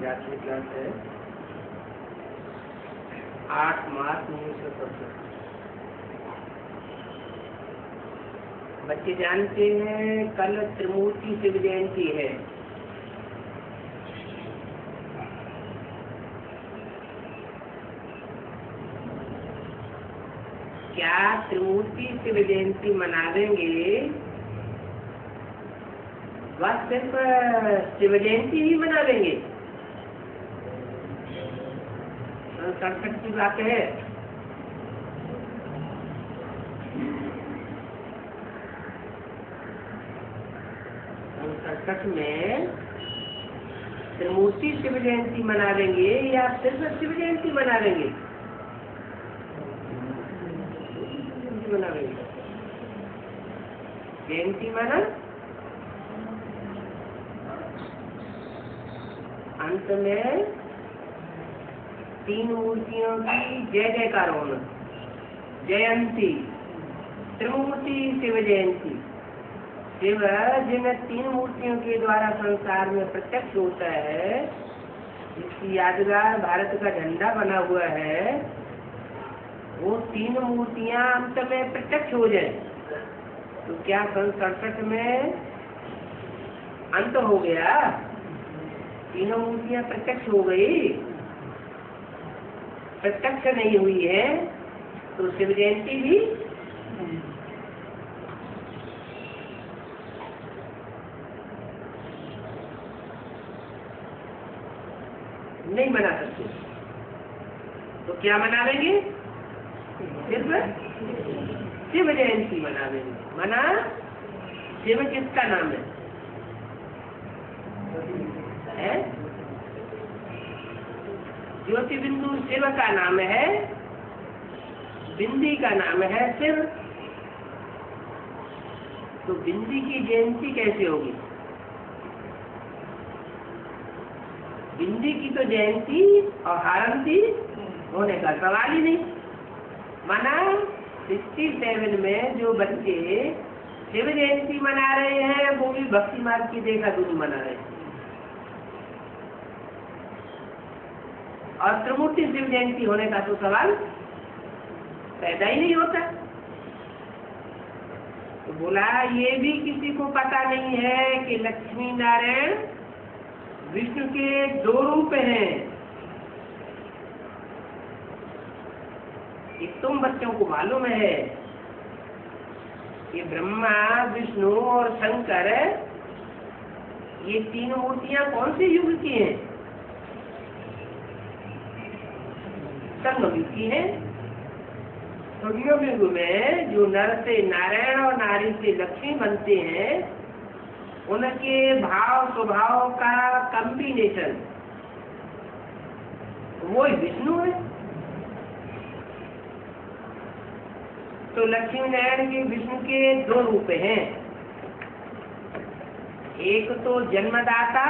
रात्रि क्लास है 8 मार्च 1970। बच्चे जानते हैं कल त्रिमूर्ति शिव जयंती है। क्या त्रिमूर्ति शिव जयंती मनावेंगे? बस सिर्फ शिव जयंती ही मनावेंगे? सड़सठ की बात है। 67 में त्रिमूर्ति शिव जयंती मना लेंगे या सिर्फ शिव जयंती मना लेंगे? मना लेंगे। जयंती माना अंत में 3 मूर्तियों की जय जयकार होना। जयंती त्रिमूर्ति शिव जयंती। शिव जिन 3 मूर्तियों के द्वारा संसार में प्रत्यक्ष होता है, जिसकी यादगार भारत का झंडा बना हुआ है, वो 3 मूर्तियां अंत में प्रत्यक्ष हो जाए तो क्या सन 67 में अंत हो गया? 3 मूर्तियां प्रत्यक्ष हो गई? प्रत्यक्ष नहीं हुई है तो शिव जयंती भी नहीं मना सकते। तो क्या मना लेंगे? सिर्फ शिव जयंती मना लेंगे। मना शिव किसका नाम है? ज्योति बिंदु शिव का नाम है, बिंदी का नाम है शिव। तो बिंदी की जयंती कैसे होगी? बिंदी की तो जयंती और हारंती होने का सवाल ही नहीं। मना 67 में जो बच्चे शिव जयंती मना रहे हैं वो भी भक्ति मार्ग की देखादुनी मना रहे हैं, और त्रिमूर्ति शिव जयंती होने का तो सवाल पैदा ही नहीं होता। तो बोला ये भी किसी को पता नहीं है कि लक्ष्मी नारायण विष्णु के 2 रूप हैं। ये तुम बच्चों को मालूम है कि ब्रह्मा विष्णु और शंकर ये 3 मूर्तियां कौन से युग की हैं? संगम युग की हैं। संगम युग में जो नर से नारायण और नारी से लक्ष्मी बनते हैं, उनके भाव स्वभाव का कॉम्बिनेशन वो विष्णु है। तो लक्ष्मी नारायण के विष्णु के 2 रूप हैं। एक तो जन्मदाता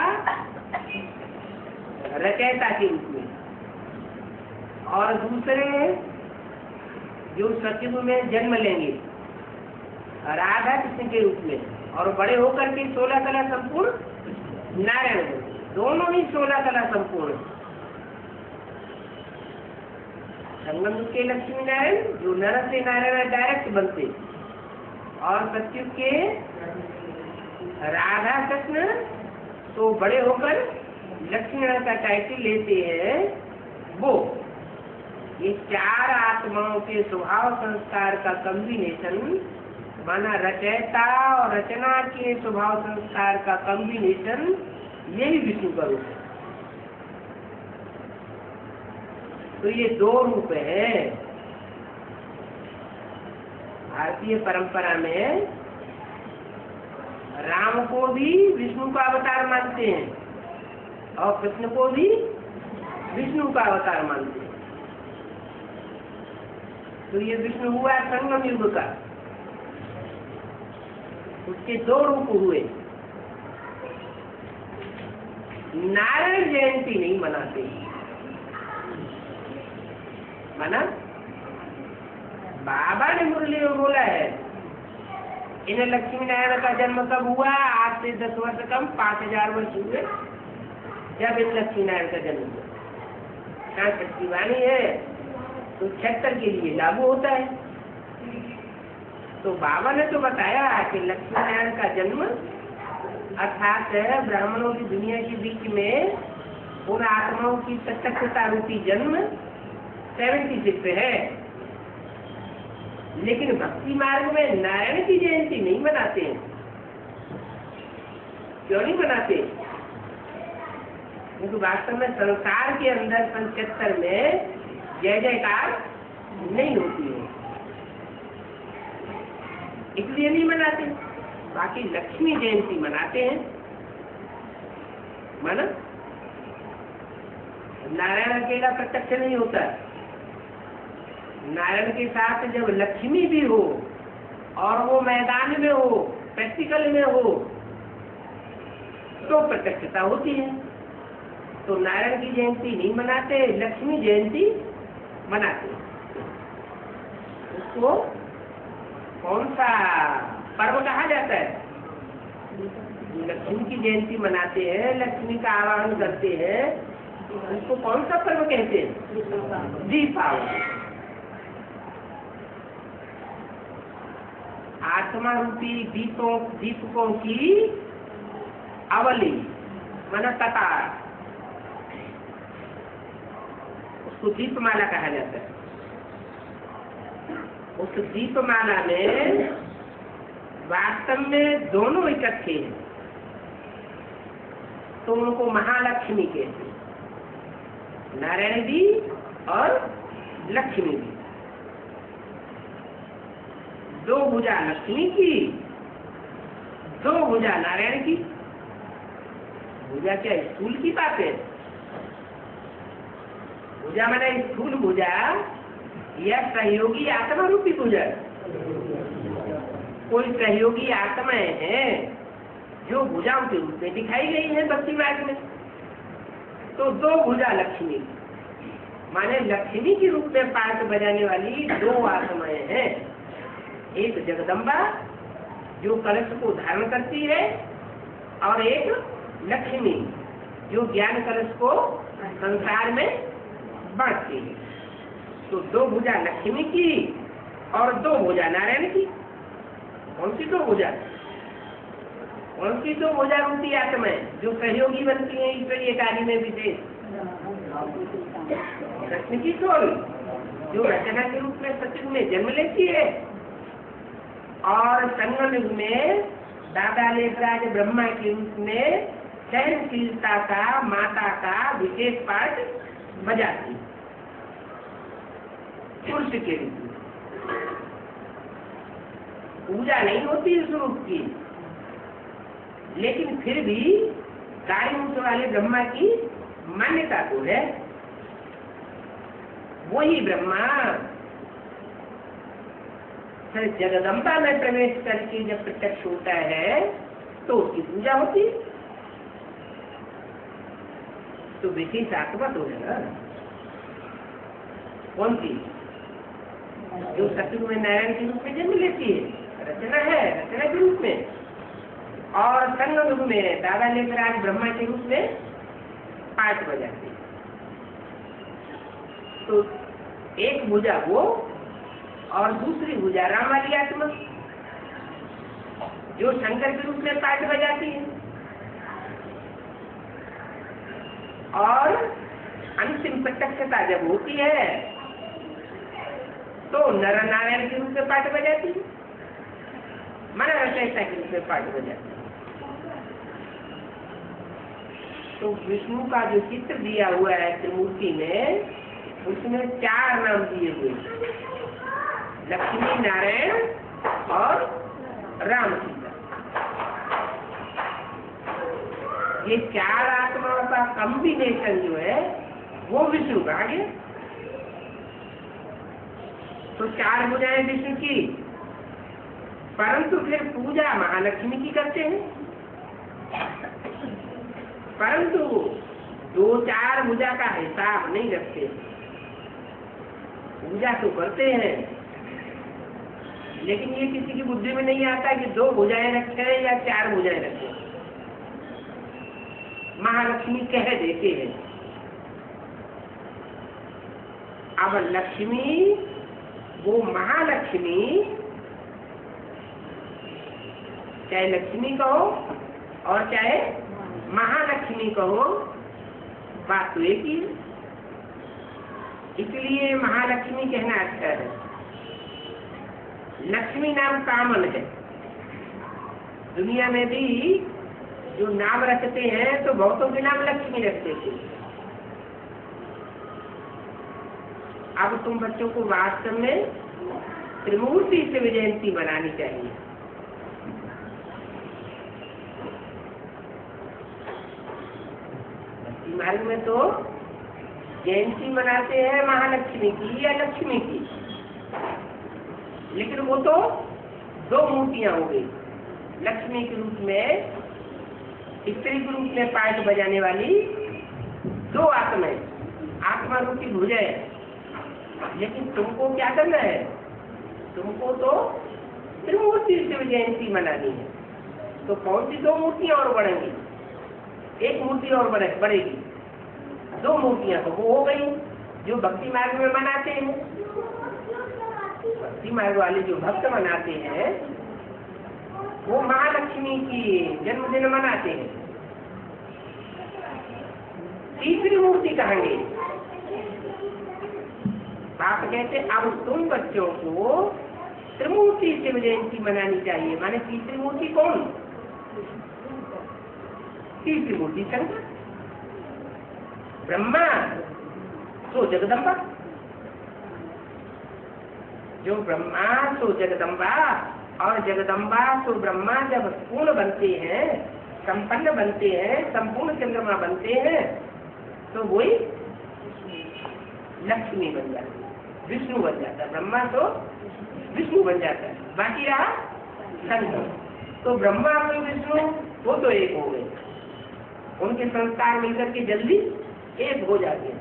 रचयिता के रूप में, और दूसरे जो सतयुग में जन्म लेंगे राधा कृष्ण के रूप में, और बड़े होकर के 16 कला संपूर्ण नारायण, दोनों ही 16 कला संपूर्ण। संगम के लक्ष्मी नारायण जो नर से नारायण डायरेक्ट बनते, और सतयुग के राधा कृष्ण तो बड़े होकर लक्ष्मी नारायण का टाइटल लेते हैं। वो ये 4 आत्माओं के स्वभाव संस्कार का कॉम्बिनेशन, माना रचयिता और रचना के स्वभाव संस्कार का कॉम्बिनेशन, यही विष्णु का रूप है। तो ये 2 रूप है। भारतीय परंपरा में राम को भी विष्णु का अवतार मानते हैं और कृष्ण को भी विष्णु का अवतार मानते हैं। तो ये विष्णु हुआ संगम युग का, उसके 2 रूप हुए। नारायण जयंती नहीं मनाते। माना बाबा ने मुरली में बोला है, इन लक्ष्मी नारायण का जन्म कब हुआ? आज से 10 वर्ष कम 5000 वर्ष हुए जब इन लक्ष्मी नारायण का जन्म हुआ। यहाँ सच्ची वाणी है तो 76 के लिए लागू होता है। तो बाबा ने तो बताया कि लक्ष्मी नारायण का जन्म अर्थात ब्राह्मणों की दुनिया के बीच में उन आत्माओं की प्रत्यक्षता रूपी जन्म 76 है। लेकिन भक्ति मार्ग में नारायण की जयंती नहीं मनाते हैं। क्यों नहीं मनाते? क्योंकि वास्तव में संसार के अंदर 75 में जय जयकार नहीं होती है, इसलिए नहीं मनाते। बाकी लक्ष्मी जयंती मनाते हैं। माना नारायण अकेला प्रत्यक्ष नहीं होता। नारायण के साथ जब लक्ष्मी भी हो और वो मैदान में हो, प्रैक्टिकल में हो, तो प्रत्यक्षता होती है। तो नारायण की जयंती नहीं मनाते, लक्ष्मी जयंती मनाते। उसको कौन सा पर्व कहा जाता है? लक्ष्मी की जयंती मनाते हैं, लक्ष्मी का आवाहन करते हैं, उसको कौन सा पर्व कहते हैं? दीपावली। आत्मा रूपी दीपकों की अवली माना कतार, उसको दीपमाला कहा जाता है। उस दीपमाला में वास्तव में दोनों इकट्ठे हैं, तो उनको महालक्ष्मी कहते हैं। नारायण भी और लक्ष्मी भी। दो भुजा लक्ष्मी की, दो भुजा नारायण की। भुजा क्या स्थूल की बात है? भुजा माना स्थूल भुजा या सहयोगी आत्मा रूपी भुजा। कोई सहयोगी आत्माएं हैं जो भुजाओं के रूप में दिखाई गई है भक्ति मार्ग में। तो दो भुजा लक्ष्मी माने लक्ष्मी के रूप में पाठ बजाने वाली दो आत्माएं हैं। एक जगदम्बा जो कलश को धारण करती है, और एक लक्ष्मी जो ज्ञान कलश को संसार में बांटती है। तो दो भुजा लक्ष्मी की और दो भुजा नारायण की। कौन सी दो भुजा? कौन सी दो भुजा रूपी आत्माएं जो सहयोगी बनती है ईश्वरीय कार्य में विशेष? कृष्ण की सोल जो रचना के रूप में सचिव में जन्म लेती है, और संगम युग में दादा लेखराज ब्रह्मा के रूप में सहनशीलता का, माता का विशेष पाठ बजाती है पुरुष के रूप में। पूजा नहीं होती इस रूप की, लेकिन फिर भी कार्यवंश वाले ब्रह्मा की मान्यता तो है। वही ब्रह्मा फिर जगदम्बा में प्रवेश करके जब प्रत्यक्ष होता है तो उसकी पूजा होती है। तो विशेष आत्मा तो है ना। कौन सी? जो सतयुग में नारायण के रूप में जन्म लेती है, रचना है, रचना के रूप में, और संगम युग में दादा लेकर आज ब्रह्मा के रूप में पाठ बजाती है। तो एक भुजा वो और दूसरी भुजा राम वाली आत्मा जो शंकर के रूप में पाठ बजाती है, और अंतिम प्रत्यक्षता जब होती है तो नर नारायण के रूप में पाठ बजाती है, माना रचयिता के रूप में पाठ बजाती है। तो विष्णु का जो चित्र दिया हुआ है त्रिमूर्ति में, उसमें 4 नाम दिए हुए, लक्ष्मी, नारायण और राम सीता। ये 4 आत्माओं का कॉम्बिनेशन जो है वो विष्णु का आ गया। तो 4 भुजाएं विष्णु की, परंतु फिर पूजा महालक्ष्मी की करते हैं। परंतु 2-4 भुजा का हिसाब नहीं रखते। पूजा तो करते हैं, लेकिन ये किसी की बुद्धि में नहीं आता कि 2 भुजाएं रखे या 4 भुजाएं रखे। महालक्ष्मी कह देते हैं। अब लक्ष्मी, वो महालक्ष्मी, चाहे लक्ष्मी कहो और चाहे महालक्ष्मी कहो, बात तो एक ही है। इसलिए महालक्ष्मी कहना अच्छा है। लक्ष्मी नाम कॉमन है। दुनिया में भी जो नाम रखते हैं तो बहुतों के नाम लक्ष्मी रखते थे। अब तुम बच्चों को वास्तव में त्रिमूर्ति शिव जयंती मनानी चाहिए। मार्ग में तो जयंती मनाते हैं महालक्ष्मी की या लक्ष्मी की, लेकिन वो तो दो मूर्तियां हो गई। लक्ष्मी के रूप में, स्त्री के रूप में पाठ बजाने वाली दो आत्माएं, आत्मा रूपी भुजय। लेकिन तुमको क्या करना है? तुमको तो त्रिमूर्ति शिव जयंती मनानी है। तो कौन सी दो मूर्तियां और बढ़ेंगी? एक मूर्ति और बढ़ेगी। दो मूर्तियां तो वो हो गई जो भक्ति मार्ग में मनाते हैं। भक्ति मार्ग वाले जो भक्त मनाते हैं वो महालक्ष्मी की जन्मदिन मनाते हैं। तीसरी मूर्ति कहेंगे, बाप कहते अब तुम बच्चों को त्रिमूर्ति शिव जयंती मनानी चाहिए। माने तीसरी मूर्ति कौन? तीसरी मूर्ति शंकर, ब्रह्मा सो जगदम्बा। जो ब्रह्मा सो जगदम्बा और जगदम्बा सो ब्रह्मा जब पूर्ण बनते हैं, संपन्न बनते हैं, संपूर्ण चंद्रमा बनते हैं, तो वही लक्ष्मी बन जाती है, विष्णु बन जाता है। ब्रह्मा तो विष्णु बन जाता है, बाकी रहा शंकर। तो ब्रह्मा और विष्णु वो तो एक हो गए, उनके संस्कार मिलकर के जल्दी एक हो जाते हैं।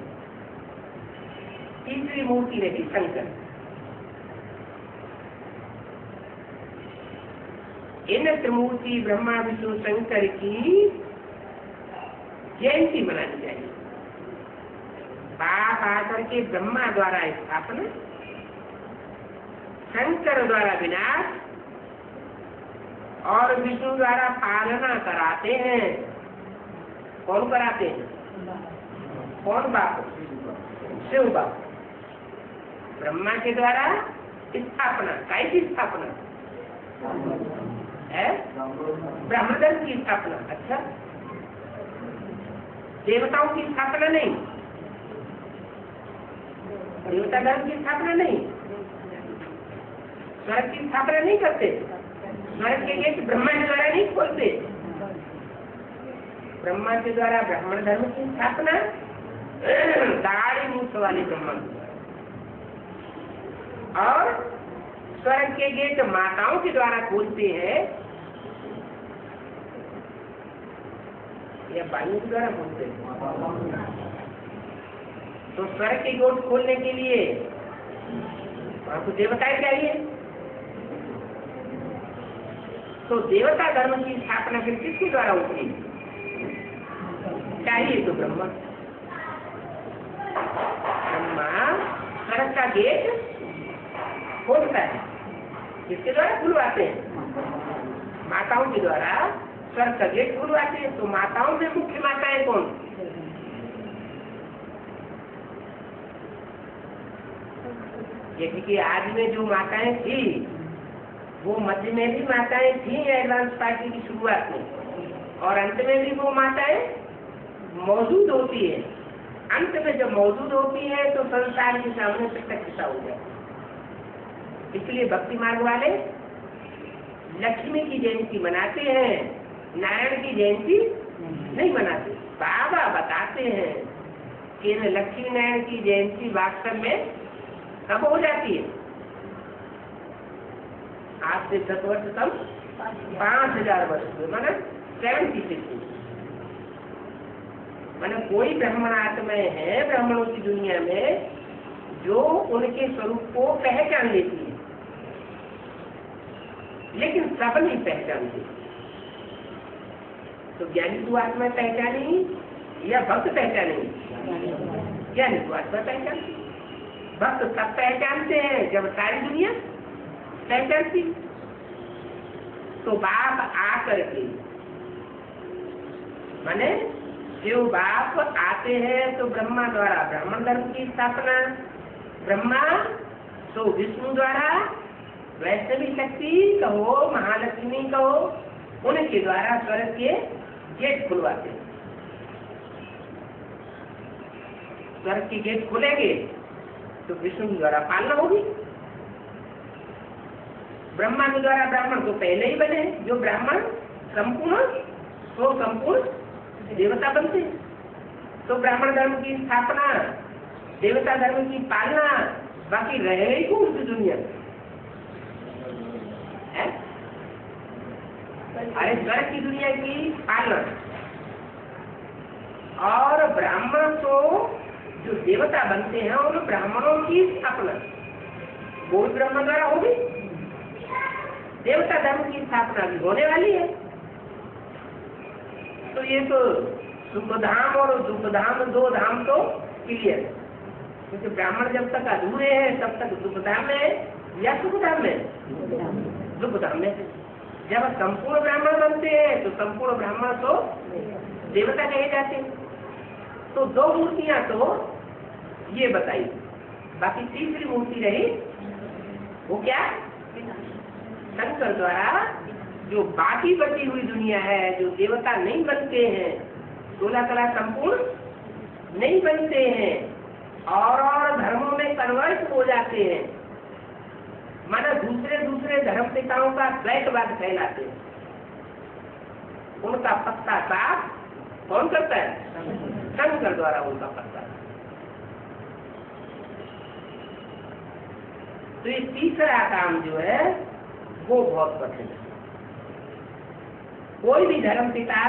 तीसरी मूर्ति रही शंकर। इन त्रिमूर्ति ब्रह्मा विष्णु शंकर की जयंती मनानी चाहिए। बाप आकर के ब्रह्मा द्वारा स्थापना, शंकर द्वारा विनाश और विष्णु द्वारा पालना कराते हैं। कौन कराते हैं? कौन बाप? शिव बाप। ब्रह्मा के द्वारा स्थापना, कैसी स्थापना है? ब्रह्म धर्म की स्थापना। अच्छा, देवताओं की स्थापना नहीं, देवता धर्म की स्थापना नहीं, स्वर्ग की स्थापना नहीं करते। स्वर्ग के गेट ब्रह्मा के द्वारा नहीं खोलते। ब्रह्मा के द्वारा ब्राह्मण धर्म की स्थापना, दाढ़ी मूछ वाले ब्रह्मा और स्वर्ग के गेट माताओं के द्वारा खोलते हैं या बाइयों के द्वारा खोलते हैं। तो स्वर्ग के गेट खोलने के लिए आपको देवताएं चाहिए। तो देवता धर्म की स्थापना फिर किसके द्वारा होती है? चाहिए तो ब्रह्मा। ब्रह्मा स्वर्ग का गेट खोलता है, किसके द्वारा खुलवाते हैं? माताओं के द्वारा स्वर्ग का गेट खुलवाते हैं। तो माताओं में मुख्य माताएं कौन? जैसे कि आज में जो माताएं थी वो मध्य में भी माताएं थी एडवांस पार्टी की शुरुआत में, और अंत में भी वो माताएं मौजूद होती है। अंत में जब मौजूद होती है तो संसार के सामने प्रत्यक्षता हो जाए। इसलिए भक्ति मार्ग वाले लक्ष्मी की जयंती मनाते हैं, नारायण की जयंती नहीं मनाते। बाबा बताते हैं कि लक्ष्मी नारायण की जयंती वास्तव में कब हो जाती है? आज से 10 वर्ष कम 5000 वर्ष में, माना 76। माने कोई ब्राह्मण आत्माएं हैं ब्राह्मणों की दुनिया में जो उनके स्वरूप को पहचान लेती है, लेकिन सब नहीं पहचानते। तो ज्ञानी को आत्मा पहचानेगी या भक्त पहचानेगी? ज्ञानी को आत्मा पहचानती, भक्त सब पहचानते हैं जब सारी दुनिया पहचानती। तो बाप आकर के, माने शिव बाप आते हैं तो ब्रह्मा द्वारा ब्राह्मण धर्म की स्थापना, ब्रह्मा तो विष्णु द्वारा वैष्णवी शक्ति कहो, महालक्ष्मी कहो, उनके द्वारा स्वर्ग के गेट खुलवाते हैं। स्वर्ग के गेट खुलेंगे तो विष्णु द्वारा पालना होगी। ब्रह्मा के द्वारा ब्राह्मण तो पहले ही बने, जो ब्राह्मण संपूर्ण तो संपूर्ण देवता बनते हैं। तो ब्राह्मण धर्म की स्थापना, देवता धर्म की पालना, बाकी रहे ही कौन सी दुनिया है? अरे स्वर्ग की दुनिया की पालना। और ब्राह्मण तो जो देवता बनते हैं उन ब्राह्मणों की स्थापना वो ब्रह्म द्वारा होगी। देवता धर्म की स्थापना भी होने वाली है। तो ये तो सुखधाम और दुखधाम, दो धाम तो क्लियर है, क्योंकि ब्राह्मण जब तक अधूरे हैं तब तक दुखधाम में या सुखधाम में, दुखधाम में। जब संपूर्ण ब्राह्मण बनते हैं तो संपूर्ण ब्राह्मण तो देवता कहे जाते हैं। तो दो मूर्तियां तो ये बताई, बाकी तीसरी मूर्ति रही वो क्या? शंकर द्वारा जो बाकी बची हुई दुनिया है, जो देवता नहीं बनते हैं, 16 कला संपूर्ण नहीं बनते हैं और धर्मों में कन्वर्ट हो जाते हैं, माना दूसरे दूसरे धर्म पिताओं का द्वैतवाद फैलाते हैं, उनका पत्ता साफ कौन करता है? शंकर द्वारा उनका पत्ता। तो ये तीसरा काम जो है वो बहुत कठिन है। कोई भी धर्म पिता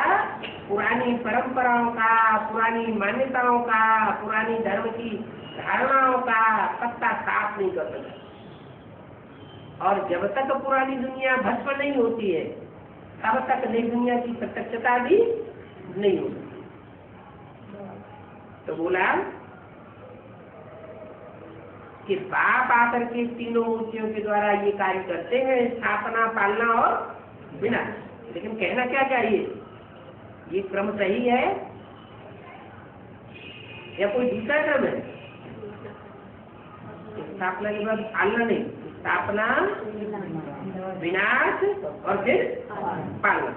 पुरानी परंपराओं का, पुरानी मान्यताओं का, पुरानी धर्म की धारणाओं का पत्ता साफ नहीं कर सकता। और जब तक पुरानी दुनिया भस्म नहीं होती है तब तक नई दुनिया की प्रत्यक्षता भी नहीं होती। तो बोला कि बाप आकर के तीनों मूर्तियों के द्वारा ये कार्य करते हैं, स्थापना, पालना और विनाश। लेकिन कहना क्या चाहिए? ये क्रम सही है या कोई दूसरा क्रम है? स्थापना के बाद पालना नहीं, स्थापना, विनाश और फिर पालना।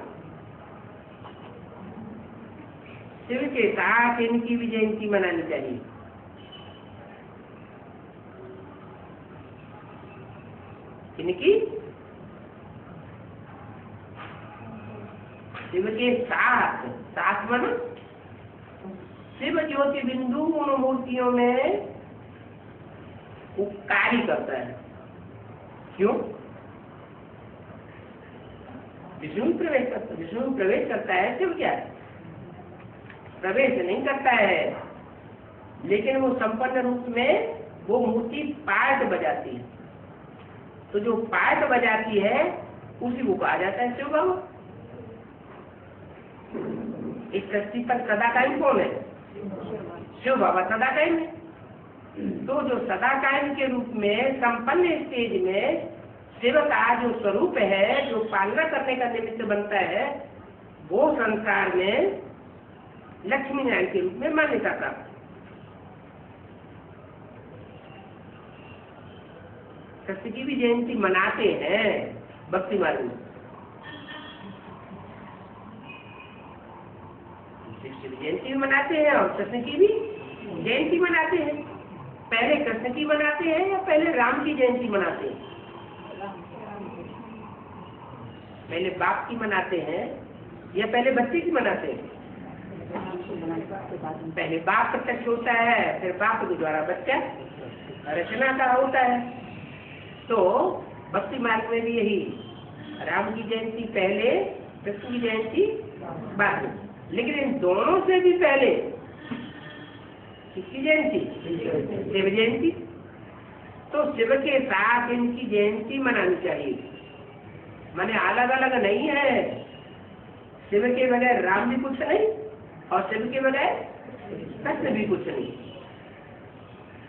शिव के साथ इनकी भी जयंती मनानी चाहिए। इनकी शिव के साथ, साथ मन शिव ज्योति बिंदु उन मूर्तियों में उपकारी करता है। क्यों? विष्णु प्रवेश करता है, शिव क्या प्रवेश नहीं करता है, लेकिन वो संपन्न रूप में वो मूर्ति पाठ बजाती है। तो जो पाठ बजाती है उसी को कहा जाता है शिव बाबा। इस सृष्टि पर सदा कायम कौन है? शिव बाबा सदा कायम है। तो जो सदा कायम के रूप में संपन्न स्टेज में शिव का जो स्वरूप है, जो पालना करने का निमित्त बनता है, वो संसार में लक्ष्मी नारायण के रूप में मान्यता प्राप्त। कृष्ण की भी जयंती मनाते हैं भक्ति मार्ग में। शिव जयंती भी मनाते हैं और कृष्ण की भी जयंती मनाते हैं। पहले कृष्ण की मनाते हैं या पहले राम की जयंती मनाते हैं? पहले बाप की मनाते हैं या पहले बच्चे की मनाते हैं? पहले बाप प्रत्यक्ष होता है, फिर बाप के द्वारा बच्चा रचना का होता है। तो भक्ति मार्ग में भी यही, राम की जयंती पहले, कृष्ण की जयंती बाद में। लेकिन इन दोनों से भी पहले किसकी जयंती? शिव जयंती। तो शिव के साथ इनकी जयंती मनानी चाहिए। माने अलग अलग नहीं है। शिव के बगैर राम भी कुछ नहीं और शिव के बगैर कृष्ण भी कुछ नहीं।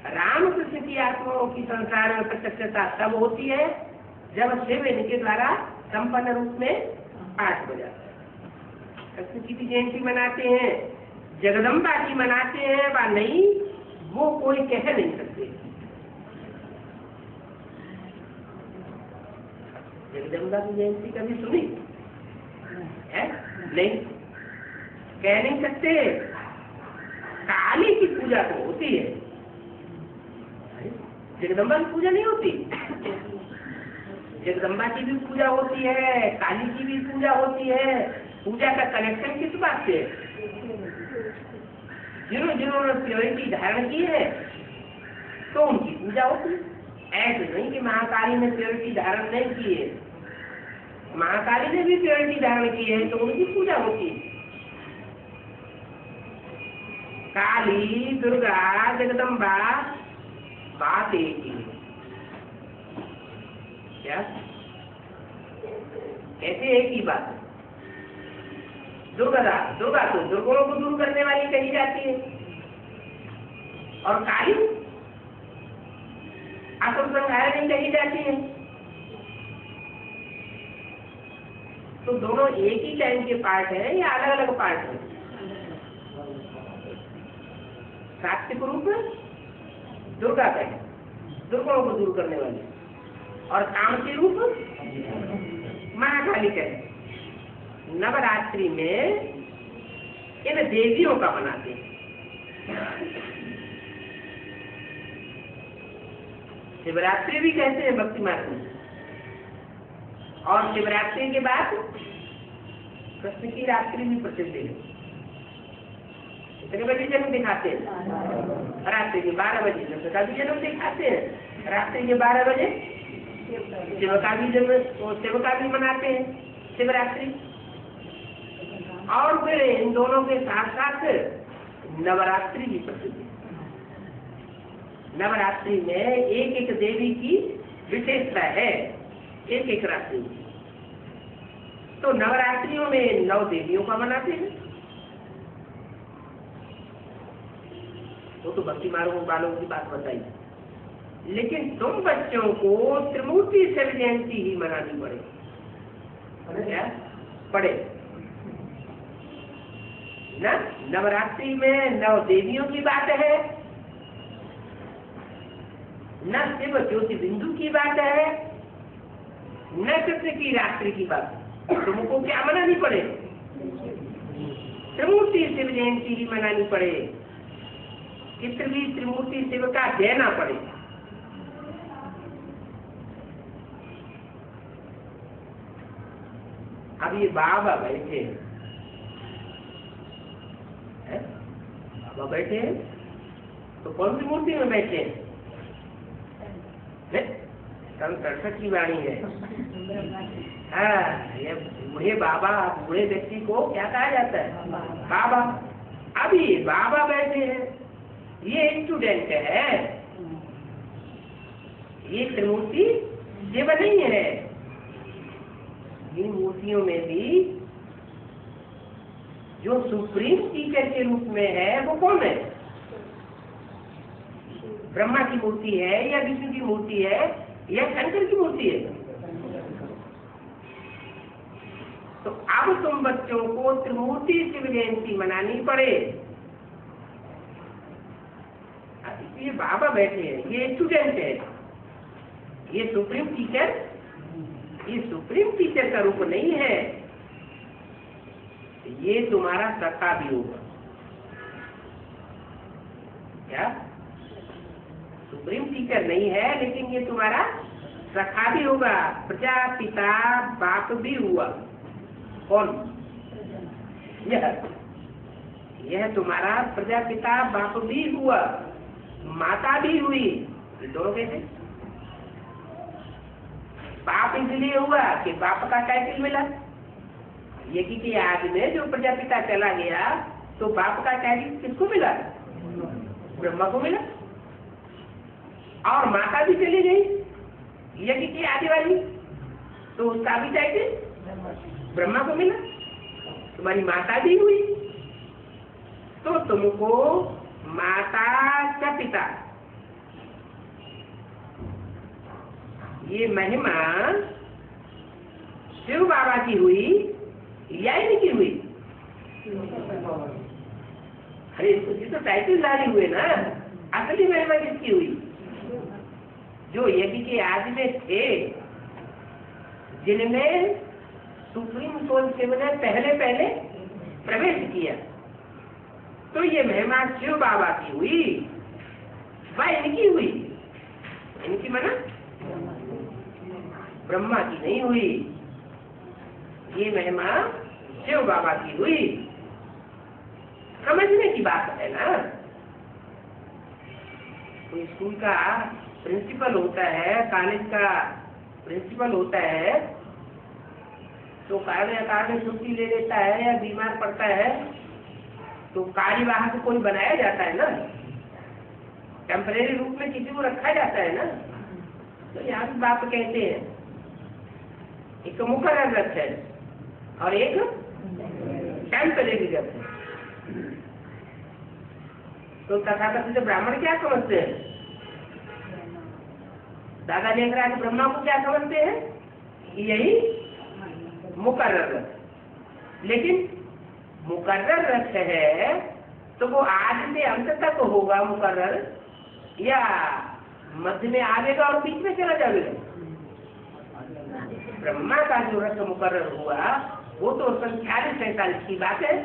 राम कृष्ण की आत्माओं की संसार में प्रत्यक्षता तब होती है जब शिव इनके द्वारा संपन्न रूप में पाठ हो जाता है। कृष्ण की भी जयंती मनाते हैं, जगदम्बा की मनाते हैं व नहीं, वो कोई कह नहीं सकते। जगदम्बा की जयंती कभी सुनी है? नहीं, कह नहीं सकते। काली की पूजा तो होती है, जगदम्बा की पूजा नहीं होती। जगदम्बा की भी पूजा होती है, काली की भी पूजा होती है। पूजा का कनेक्शन किस बात से? जिन्होंने प्योरिटी धारण की है तो उनकी पूजा होती है। ऐसे नहीं कि महाकाली ने प्योरिटी धारण नहीं की है, महाकाली ने भी प्योरिटी धारण की है तो उनकी पूजा होती है। काली, दुर्गा, जगदम्बा बात एक ही है। क्या कैसे एक ही बात है? दुर्गा तो दुर्गुणों को दूर करने वाली कही जाती है, और काली असुर संहारिणी कही जाती है। तो दोनों एक ही टाइम के पार्ट है या अलग अलग पार्ट है? सात्विक रूप दुर्गा का है, दुर्गुणों को दूर करने वाली, और कामती रूप महाकाली का है। नवरात्रि में इन देवियों का मनाते हैं। शिवरात्रि भी कहते हैं भक्ति मार्ग में, और शिवरात्रि के बाद कृष्ण की रात्रि भी प्रसिद्ध है। कितने बजे जन्म दिखाते हैं? रात्रि के 12 बजे कृष्ण का भी जन्म दिखाते हैं, रात्रि के 12 बजे शिव का भी जन्म, शिव का भी मनाते हैं शिवरात्रि। और फिर इन दोनों के साथ साथ नवरात्रि भी प्रसिद्ध है। नवरात्रि में एक एक देवी की विशेषता है, एक एक रात्रि। तो नवरात्रियों में 9 देवियों का मनाते हैं। वो तो भक्ति मार्गों वालों की बात बताई, लेकिन तुम बच्चों को त्रिमूर्ति शिव जयंती ही मनानी पड़े। क्या पड़े ना? नवरात्रि में 9 देवियों की बात है, न शिव ज्योति बिंदु की बात है, न कृष्ण की रात्रि की बात। तुमको क्या मनानी पड़े? त्रिमूर्ति शिव जयंती ही मनानी पड़े, चित्र भी त्रिमूर्ति शिव का देना पड़े। अब ये बाबा बैठे हैं, बाबा बैठे हैं तो कौन सी मूर्ति में बैठे हैं? संत की वाणी है। हाँ, ये बूढ़े बाबा, बूढ़े व्यक्ति को क्या कहा जाता है? बाबा। अभी बाबा बैठे हैं, ये स्टूडेंट है, ये त्रिमूर्ति शिव नहीं है। इन मूर्तियों में भी जो सुप्रीम टीचर के रूप में है वो कौन है? ब्रह्मा की मूर्ति है या विष्णु की मूर्ति है या शंकर की मूर्ति है? तो अब तुम बच्चों को त्रिमूर्ति शिव जयंती मनानी पड़े। ये बाबा बैठे हैं, ये स्टूडेंट है, ये सुप्रीम टीचर, ये सुप्रीम टीचर का रूप नहीं है। ये तुम्हारा सखा भी होगा। क्या? सुप्रीम टीचर नहीं है, लेकिन ये तुम्हारा सखा भी होगा। प्रजापिता बाप भी हुआ। कौन? यह तुम्हारा प्रजापिता बाप भी हुआ, माता भी हुई। दोनों कैसे? बाप इसलिए हुआ कि बाप का टाइटल मिला। यज्ञ के आदि में जो प्रजापिता चला गया तो बाप का टाइटल किसको मिला? ब्रह्मा को मिला। और माता भी चली गई यज्ञ की आदि वाली, तो उसका भी टाइटल ब्रह्मा को मिला। तुम्हारी माता भी हुई, तो तुमको माता का पिता, ये महिमा शिव बाबा की हुई या इनकी हुई? अरे इसको तो टाइटल जारी हुए ना, असली महिमा किसकी हुई? जो यज्ञ के आदि में थे, जिनमें सुप्रीम सोल शिव ने पहले पहले प्रवेश किया, तो ये महिमा शिव बाबा की हुई, वह इनकी हुई। इनकी मना ब्रह्मा की नहीं हुई। ये महिमा शिव बाबा की हुई। समझने की बात है ना। कोई स्कूल का प्रिंसिपल होता है, कॉलेज का प्रिंसिपल होता है, तो कारण छुट्टी ले लेता है या बीमार पड़ता है तो कार्यवाहक कोई बनाया जाता है ना, टेम्परेरी रूप में किसी को रखा जाता है ना। तो यहाँ भी बाप कहते हैं एक मुकर्रर रथ है और एक टेम्परेरी रथ है। तो तथाकथित ब्राह्मण क्या समझते हैं? दादा लेखराज ब्रह्मा को क्या समझते हैं? यही मुकर्रर रथ। लेकिन मुकर्रर रथ है तो वो आदि से अंत तक होगा मुकर्रर, या मध्य में आवेगा और बीच में चला जाएगा? ब्रह्मा का जो रथ मुकर्रर हुआ वो तो 46-47 की बात है,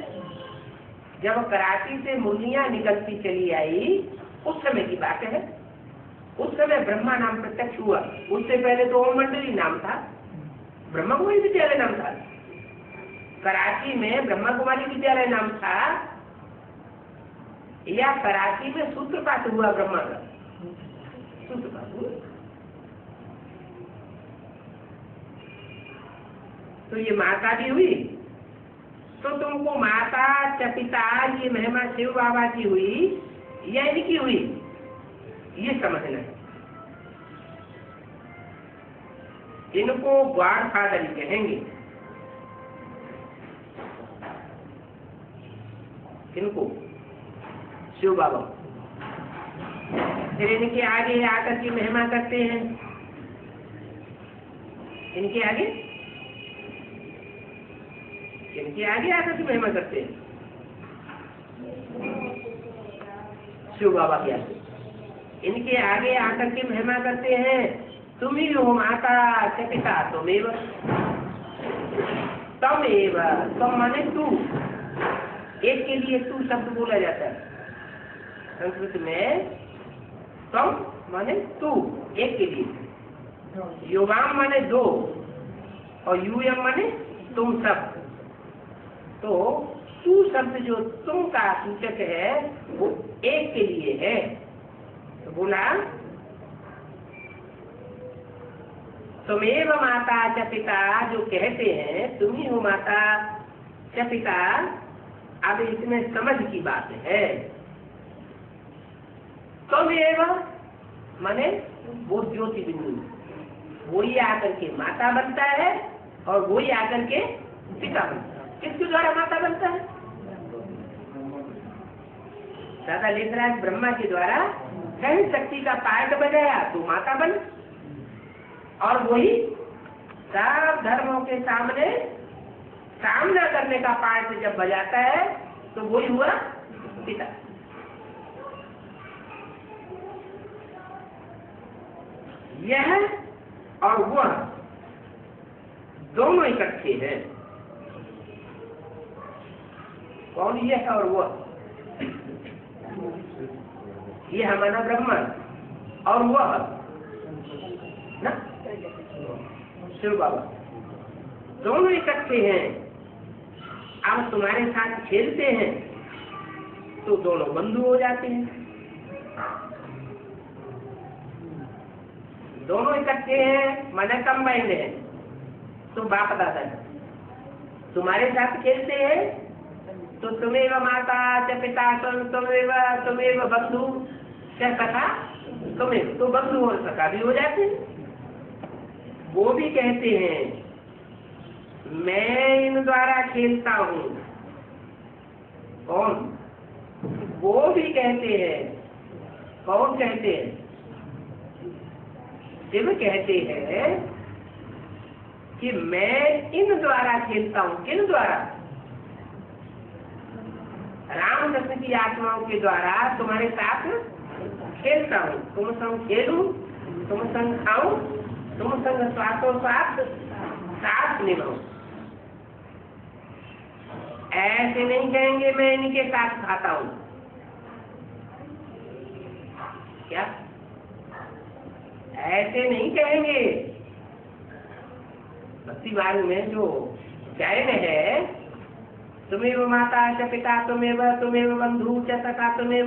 जब कराची से मुरलियां निकलती चली आई उस समय की बात है। उस समय ब्रह्मा नाम प्रत्यक्ष हुआ। उससे पहले तो ओम मंडली नाम था, ब्रह्मा कुमारी विद्यालय नाम था। कराची में ब्रह्मा कुमारी विद्यालय नाम था, या कराची में सूत्रपात हुआ ब्रह्मा का? सूत्रपात हुआ। तो ये माता भी हुई, तो तुमको माता च पिता ये महिमा शिव बाबा की हुई या इनकी हुई, ये समझना है। इनको गॉड फादर कहेंगे, इनको शिव बाबा। फिर इनके आगे आकर की महिमा करते हैं, इनके आगे आकर की महिमा करते हैं शिव बाबा के आगे। इनके आगे आकर के महिमा करते हैं तुम ही हो माता च पिता तुमेव। तमेव, तम माने तू, एक के लिए तू शब्द बोला जाता है संस्कृत में। तम माने तू, एक के लिए। योगाम माने दो, और यूयम माने तुम सब। तो तू शब्द जो तुम का सूचक है वो एक के लिए है। तो बोला तुमेव माता च पिता, जो कहते हैं तुम ही हो माता च पिता। अब इसमें समझ की बात है। तुमेव माने वो ज्योति बिंदु, वही आकर के माता बनता है और वही आकर के पिता बनता है। किसके द्वारा माता बनता है? दादा लेखराज ब्रह्मा के द्वारा सहन शक्ति का पार्ट बजाया तो माता बन, और वही सब धर्मों के सामने सामना करने का पार्ट जब बजाता है तो वही हुआ पिता। यह और वह दोनों इकट्ठे हैं। कौन यह और वह? ये हमारा ब्रह्मा और वह ना शिव बाबा, दोनों इकट्ठे हैं। अब तुम्हारे साथ खेलते हैं तो दोनों बंधु हो जाते हैं। दोनों इकट्ठे हैं माने कंबाइंड है, तो बाप दादा है। तुम्हारे साथ खेलते हैं तो तुम्हें माता च पिता तुम्हें बंधु क्या सखा, तुम्हें तो बंधु और सखा भी हो जाते हैं। वो भी कहते हैं मैं इन द्वारा खेलता हूँ। कौन? वो भी कहते हैं। कौन कहते हैं? शिव कहते हैं कि मैं इन द्वारा खेलता हूँ। किन द्वारा? रामकृष्ण की आत्माओं के द्वारा तुम्हारे साथ खेलता हूँ। तुम संग खेलूं, तुम संग खाऊं, तुम संग श्वासोश्वास साथ निभाऊं। ऐसे नहीं कहेंगे मैं इनके साथ खाता हूँ। क्या ऐसे नहीं कहेंगे? भक्ति मार्ग में जो गायन है तुमेव माता च पिता तुमेव बंधु च सखा तुमेव।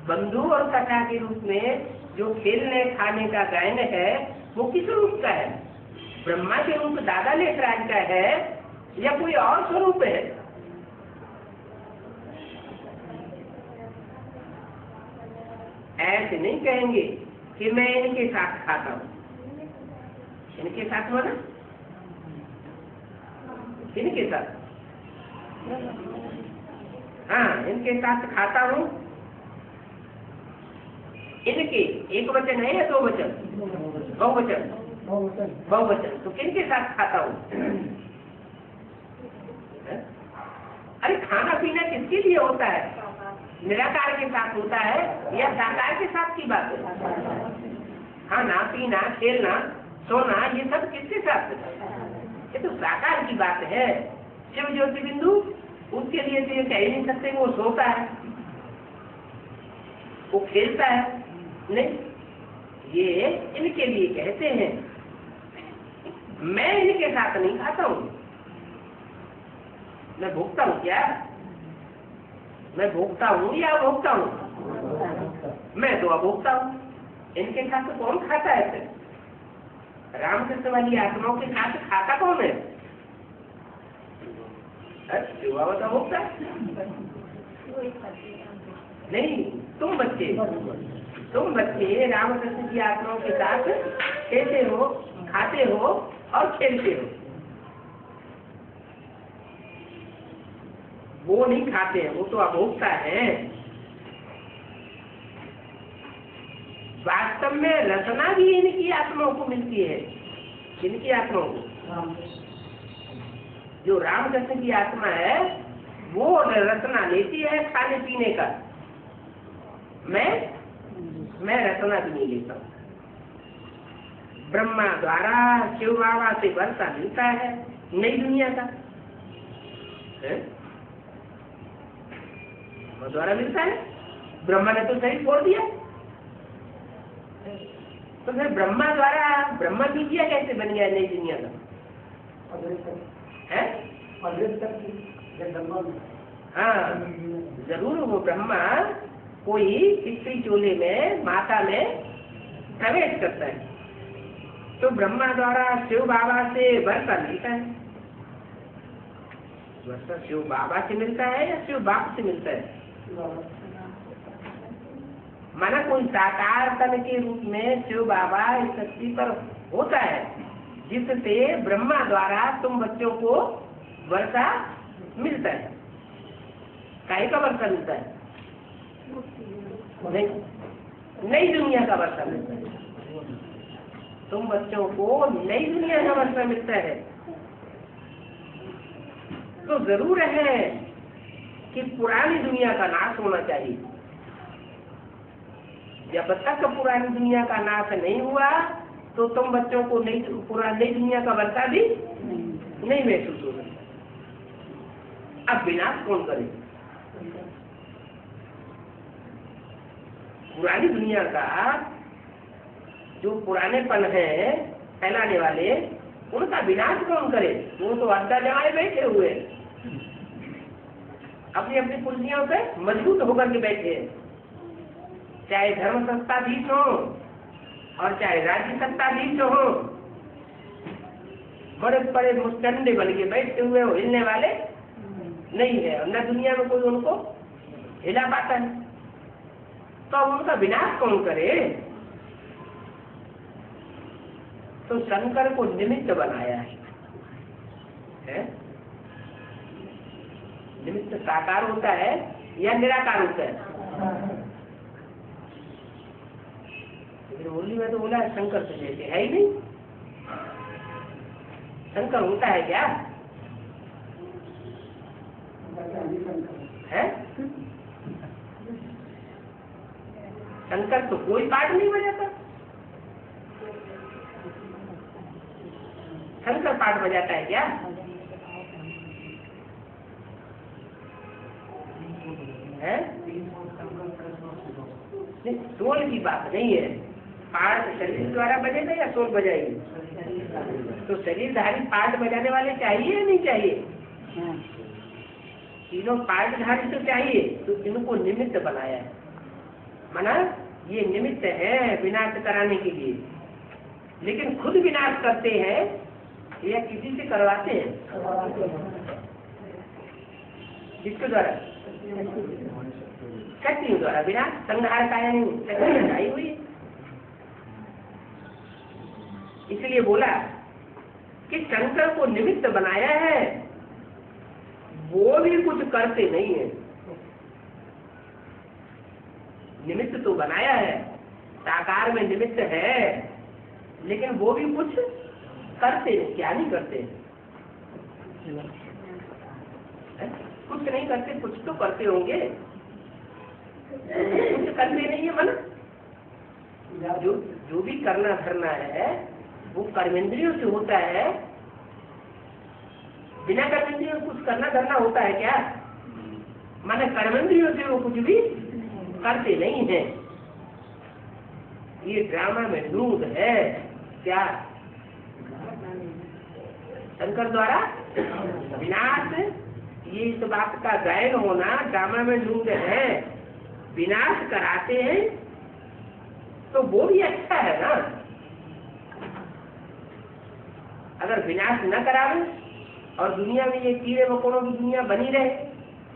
बंधु और सखा के रूप में जो खेलने खाने का गायन है वो किस रूप का है? ब्रह्मा के रूप दादा लेखराज का है या कोई और स्वरूप है? ऐसे नहीं कहेंगे कि मैं इनके साथ खाता हूँ। इनके साथ माना इनके साथ, हाँ इनके साथ खाता हूँ। इनके एक वचन है या दो वचन? बहुवचन। बहुवचन तो किनके साथ खाता हूँ? अरे खाना पीना किसके लिए होता है? निराकार के साथ होता है या साकार के साथ की बात है? खाना पीना खेलना सोना ये सब किसके साथ? ये तो साकार की बात है। शिव ज्योति बिंदु उसके लिए तो ये कह ही नहीं सकते वो सोता है वो खेलता है, नहीं, ये इनके लिए कहते हैं। मैं इनके साथ नहीं खाता हूँ। मैं भोगता हूँ क्या? मैं भोगता हूँ या अभोगता हूँ? मैं तो अभोगता हूँ। इनके साथ तो कौन खाता है फिर? रामकृष्ण वाली आत्माओं के साथ खाता कौन है? शिवावत अभोगता नहीं। तुम बच्चे रामकृष्ण की आत्माओं के साथ खेलते हो, खाते हो और खेलते हो। वो नहीं खाते हैं, वो तो अभोक्ता है। वास्तव में रचना भी इनकी आत्माओं को मिलती है। इनकी आत्माओं को, जो रामकृष्ण की आत्मा है वो रचना लेती है खाने पीने का। मैं रचना भी नहीं लेता हूँ। ब्रह्मा द्वारा शिव बाबा से वर्षा मिलता है नई दुनिया का वो द्वारा मिलता है। ब्रह्मा ने तो शरीर छोड़ दिया, तो फिर ब्रह्मा द्वारा ब्रह्मा बीजिया कैसे बन गया नई दुनिया का? है हाँ जरूर वो ब्रह्मा कोई स्त्री चोले में माता में प्रवेश करता है, तो ब्रह्मा द्वारा शिव बाबा से वर्षा मिलता है। वर्षा शिव बाबा से मिलता है या शिव बाप से मिलता है? माना कोई साकार तन के रूप में शिव बाबा इस धरती पर होता है, जिससे ब्रह्मा द्वारा तुम बच्चों को वर्षा मिलता है। काहे का वर्षा मिलता है? नई दुनिया का वर्षा मिलता है। तुम बच्चों को नई दुनिया का वर्षा मिलता है। तो जरूर है कि पुरानी दुनिया का नाश होना चाहिए। जब तक पुरानी दुनिया का नाश नहीं हुआ तो तुम बच्चों को नई दुनिया का वर्षा भी नहीं महसूस होगा। अब विनाश कौन करे? पुरानी दुनिया का जो पुरानेपन है फैलाने वाले, उनका विनाश कौन करे? वो तो अड्डा जमाए बैठे हुए अपनी अपनी कुर्सियों पे मजबूत होकर के बैठे हैं। चाहे धर्म सत्ताधीश हो और चाहे राज्य सत्ताधीश हो, बड़े बड़े मुस्टंडे बन के बैठे हुए हो, हिलने वाले नहीं है। न दुनिया में कोई उनको हिला पाता है। तो उनका विनाश कौन करे? तो शंकर को निमित्त बनाया है। निमित्त साकार होता है या निराकार होता है? होली में तो बोला है शंकर से जैसे है ही नहीं। शंकर होता है क्या? है शंकर तो कोई पाठ नहीं बजाता। शंकर पाठ बजाता है क्या? है सोल की बात नहीं है। पाठ शरीर द्वारा बजेगा या सोल बजाएगी? तो शरीरधारी पाठ बजाने वाले चाहिए या नहीं चाहिए? तीनों पार्टधारी तो चाहिए, तो इनको निमित्त बनाया है। माना ये निमित्त है विनाश कराने के लिए, लेकिन खुद विनाश करते हैं या किसी से करवाते हैं? किसके द्वारा? शक्तियों द्वारा। विनाश संहार का नहीं, शक्ति लगाई हुई है। इसलिए बोला कि शंकर को निमित्त बनाया है, वो भी कुछ करते नहीं है। निमित्त तो बनाया है, साकार में निमित्त है, लेकिन वो भी कुछ करते नहीं। क्या नहीं करते? कुछ नहीं करते, कुछ तो करते होंगे, कुछ करते नहीं है। मन जो भी करना धरना है वो कर्मेंद्रियों से होता है। बिना कर्मेंद्रियों कुछ करना धरना होता है क्या? माने कर्मेंद्रियों से वो कुछ भी करते नहीं है। ये ड्रामा में नूद है क्या? शंकर द्वारा विनाश, ये इस बात का गायन होना ड्रामा में नूद है। विनाश कराते हैं तो वो भी अच्छा है ना। अगर विनाश न करावे और दुनिया में ये कीड़े मकोड़ों की दुनिया बनी रहे,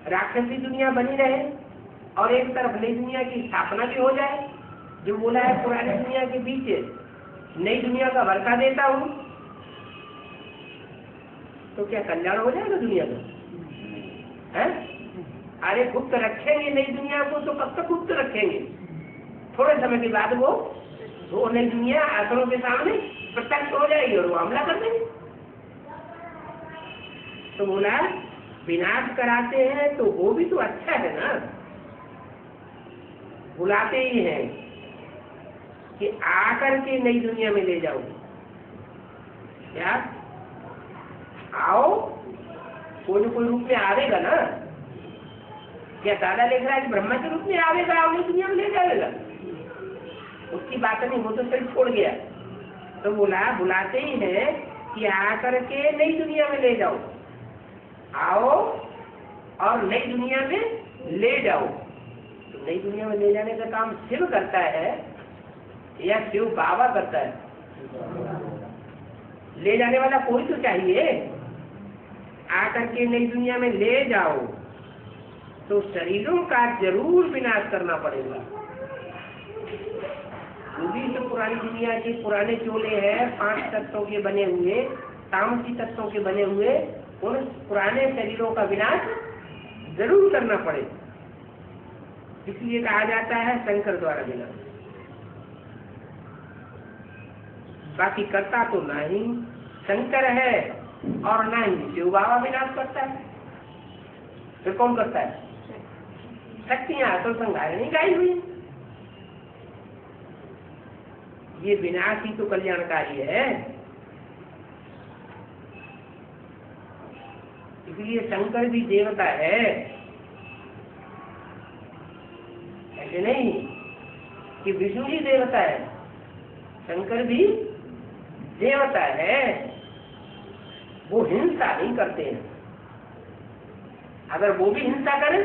राक्षसी दुनिया बनी रहे, और एक तरफ नई दुनिया की स्थापना भी हो जाए, जो बोला है पुरानी दुनिया के बीच नई दुनिया का वर्षा देता हूँ, तो क्या कल्याण हो जाएगा दुनिया में? है? अरे गुप्त रखेंगे नई दुनिया को तो कब तक गुप्त रखेंगे? थोड़े समय के बाद वो नई दुनिया आंकड़ों के सामने प्रत्यक्ष हो जाएगी और वो हमला कर देंगे। तो बोला विनाश कराते हैं तो वो भी तो अच्छा है ना। बुलाते ही हैं कि आकर के नई दुनिया में ले जाओ। क्या आओ, कोई न कोई रूप में आवेगा ना। क्या दादा लिख रहा है कि ब्रह्मा के रूप में आवेगा और नई दुनिया में ले जाएगा? उसकी बात नहीं, वो तो सिर्फ छोड़ गया। तो बोला बुलाते ही है कि आकर के नई दुनिया में ले जाओ। आओ और नई दुनिया में ले जाओ। तो नई दुनिया में ले जाने का काम शिव करता है या शिव बाबा करता है? ले जाने वाला कोई तो चाहिए। आकर के नई दुनिया में ले जाओ तो शरीरों का जरूर विनाश करना पड़ेगा। भी तो पुरानी दुनिया के पुराने चोले हैं, 5 तत्वों के बने हुए, तामसी तत्वों के बने हुए, उन पुराने शरीरों का विनाश जरूर करना पड़े। इसलिए कहा जाता है शंकर द्वारा विनाश। बाकी करता तो नहीं शंकर है और ना ही शिव बाबा विनाश करता है। फिर कौन करता है? शक्तियां तो संघारिणी गाई हुई। ये विनाश ही तो कल्याणकारी है। इसलिए शंकर भी देवता है, ऐसे नहीं कि विष्णु ही देवता है। शंकर भी देवता है। वो हिंसा नहीं करते हैं। अगर वो भी हिंसा करें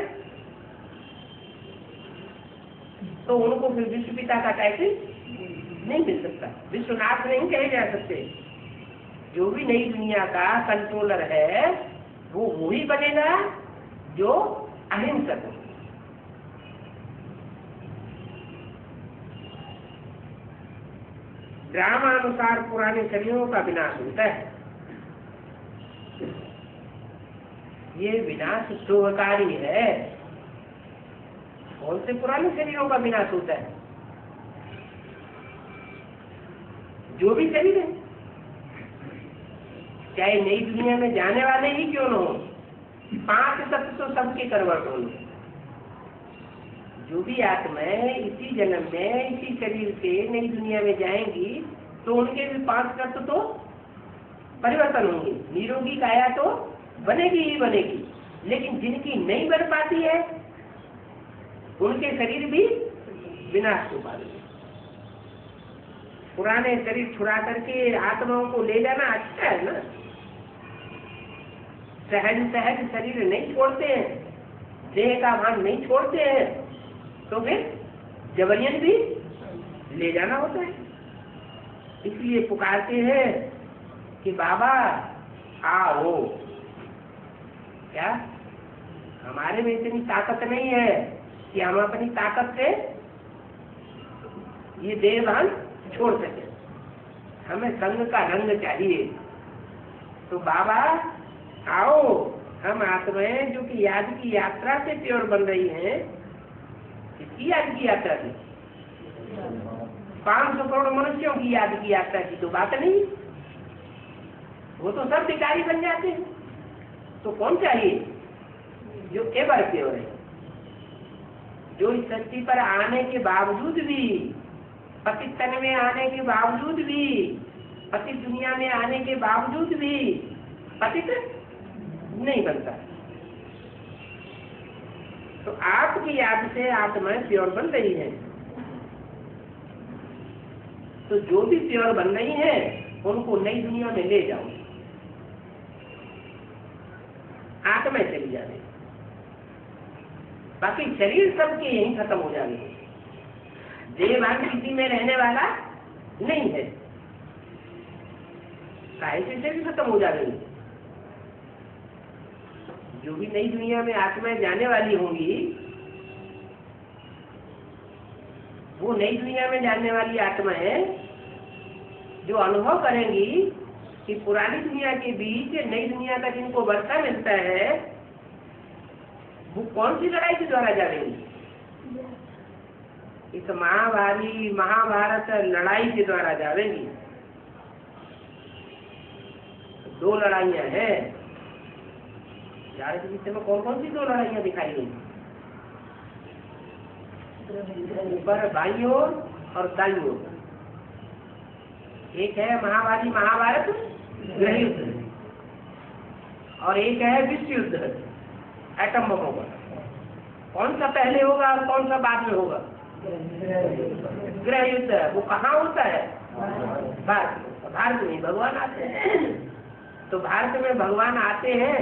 तो उनको फिर विश्व पिता का टाइटल नहीं मिल सकता, विश्वनाथ नहीं कहे जा सकते। जो भी नई दुनिया का कंट्रोलर है वो वही बनेगा जो अहिंसक हो। ड्रामानुसार पुराने शरीरों का विनाश होता है। ये विनाश शुभकारी है। कौन से पुराने शरीरों का विनाश होता है? जो भी शरीर है, चाहे नई दुनिया में जाने वाले ही क्यों न हो, 5 तत्व तो सबके करवट हो। जो भी आत्माएं इसी जन्म में इसी शरीर से नई दुनिया में जाएंगी तो उनके भी 5 तत्व तो परिवर्तन होंगे। निरोगी काया तो बनेगी ही बनेगी, लेकिन जिनकी नहीं बन पाती है उनके शरीर भी विनाश को पाएंगे। पुराने शरीर छुड़ा करके आत्माओं को ले जाना अच्छा है ना। सहज सहज शरीर नहीं छोड़ते हैं, देह का भान नहीं छोड़ते हैं, तो फिर जबरियन भी ले जाना होता है। इसलिए पुकारते हैं कि बाबा आओ। क्या हमारे में इतनी ताकत नहीं है कि हम अपनी ताकत से ये देह भान छोड़ सके, हमें संग का रंग चाहिए। तो बाबा आओ, हम आत्माएं जो कि याद की यात्रा से प्योर बन रही हैं। किसकी याद की यात्रा से? 500 करोड़ मनुष्यों की याद की यात्रा की तो बात नहीं, वो तो सब भिखारी बन जाते हैं। तो कौन चाहिए? जो एवर प्योर है, जो इस धरती पर आने के बावजूद भी, पतित तन में आने के बावजूद भी, पतित दुनिया में आने के बावजूद भी पतित नहीं बनता। तो आपकी याद से आत्माएं प्योर बन रही है। तो जो भी प्योर बन रही है उनको नई दुनिया में ले जाओ, आत्माएं चली जाए, बाकी शरीर सबके यहीं खत्म हो जाएंगे। देहभान किसी में रहने वाला नहीं है, काहे से शरीर खत्म हो जाएंगे। जो भी नई दुनिया में आत्माएं जाने वाली होंगी, वो नई दुनिया में जाने वाली आत्माएं जो अनुभव करेंगी कि पुरानी दुनिया के बीच नई दुनिया का जिनको वर्षा मिलता है, वो कौन सी लड़ाई के द्वारा जाएंगी? इस महाभारी महाभारत लड़ाई के द्वारा जाएंगी। 2 लड़ाइयां हैं यार, के विषय में कौन कौन सी 2 लड़ाइयां दिखाई गई? ऊपर बाईं ओर और दाईं ओर। एक है महाभारी महाभारत गृह युद्ध, और एक है विश्व युद्ध, एटम बम होगा। कौन सा पहले होगा और कौन सा बाद में होगा? गृह युद्ध। वो कहाँ होता है? भारत में भगवान आते हैं। तो भारत में भगवान आते हैं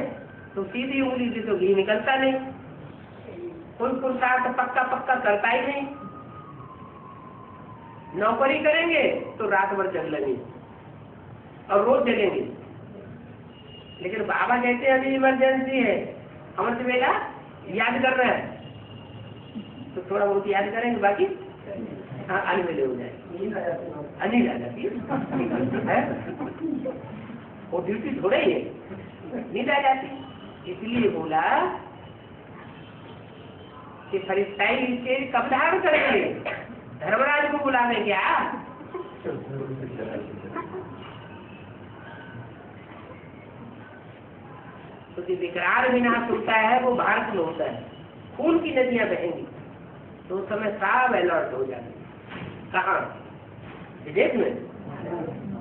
तो सीधी उंगली से तो घी निकलता नहीं, कोई पुरुषार्थ पक्का पक्का करता ही नहीं। नौकरी करेंगे तो रात भर जग लेंगे और रोज जगेंगे। लेकिन बाबा कहते हैं अभी इमरजेंसी है, अमृत वेला याद कर रहे हैं, तो थोड़ा बहुत याद करेंगे, बाकी अलवेले हो जाए, अनिल आ जाती है। वो ड्यूटी थोड़ा ही है, नींद आ जाती। इसलिए बोला कि फरिश्ताई स्टेज कब धारण करेंगे? धर्मराज को बुलावे क्या? तो जो विकराल विनाश होता है वो भारत में होता है, खून की नदियां बहेंगी, तो उस समय सब अलर्ट हो जाते। कहाँ? विदेश में।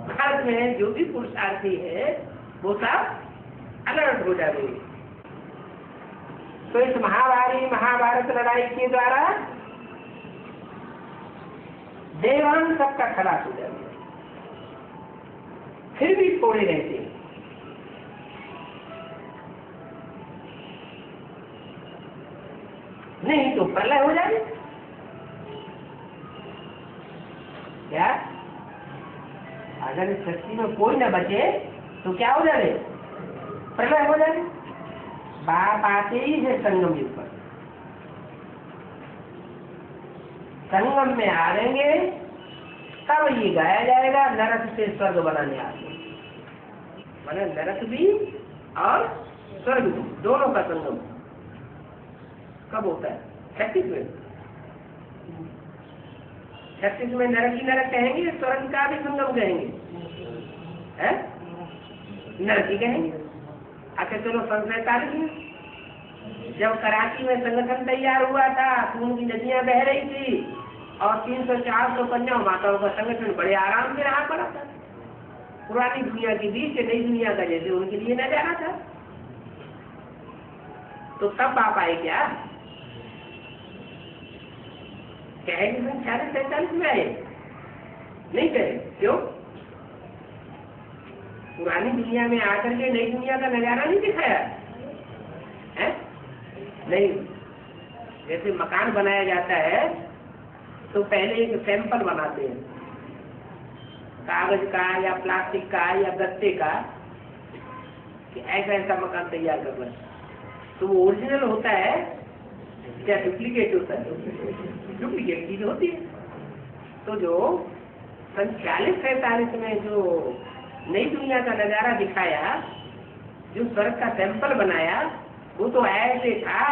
भारत में जो भी पुरुषार्थी है वो सब अलर्ट हो जाएंगे। तो इस महाभारी महाभारत लड़ाई के द्वारा देवान सबका खलास हो जाएगा। फिर भी थोड़े रहते हैं। नहीं तो प्रलय हो जाए। क्या अगर इस सृष्टि में कोई न बचे तो क्या हो जाए? प्रलय हो जाए। बाप आते ही है संगम युग पर। संगम में हारेंगे तब ये गाया जाएगा, नरक से स्वर्ग बनाने आते। माने नरक भी और स्वर्ग भी, दोनों का संगम कब होता है? 36 में। 36 में नरक ही नरक कहेंगे, स्वर्ग का भी संगम कहेंगे, है नरक ही कहेंगे। अच्छा चलो 47 में जब कराची में संगठन तैयार हुआ था तो उनकी नदियां बह रही थी और 300-400 कन्या माताओं का संगठन बड़े आराम से रहा पड़ा था। पुरानी दुनिया के बीच नई दुनिया का जैसे उनके लिए न जाना था। तो तब आप आए क्या? कहेंगे 46-47 में आए? नहीं कहे। क्यों? पुरानी दुनिया में आकर के नई दुनिया का नजारा नहीं दिखाया है? नहीं। जैसे मकान बनाया जाता है तो पहले एक सैंपल बनाते हैं, कागज का या प्लास्टिक का या गत्ते का, कि ऐसा ऐसा मकान तैयार करना है। तो वो ओरिजिनल होता है क्या डुप्लीकेट होता है? डुप्लीकेट चीज होती है। तो जो 40-45 में जो नई दुनिया का नजारा दिखाया, जो स्वर्ग का सैंपल बनाया, वो तो ऐसे था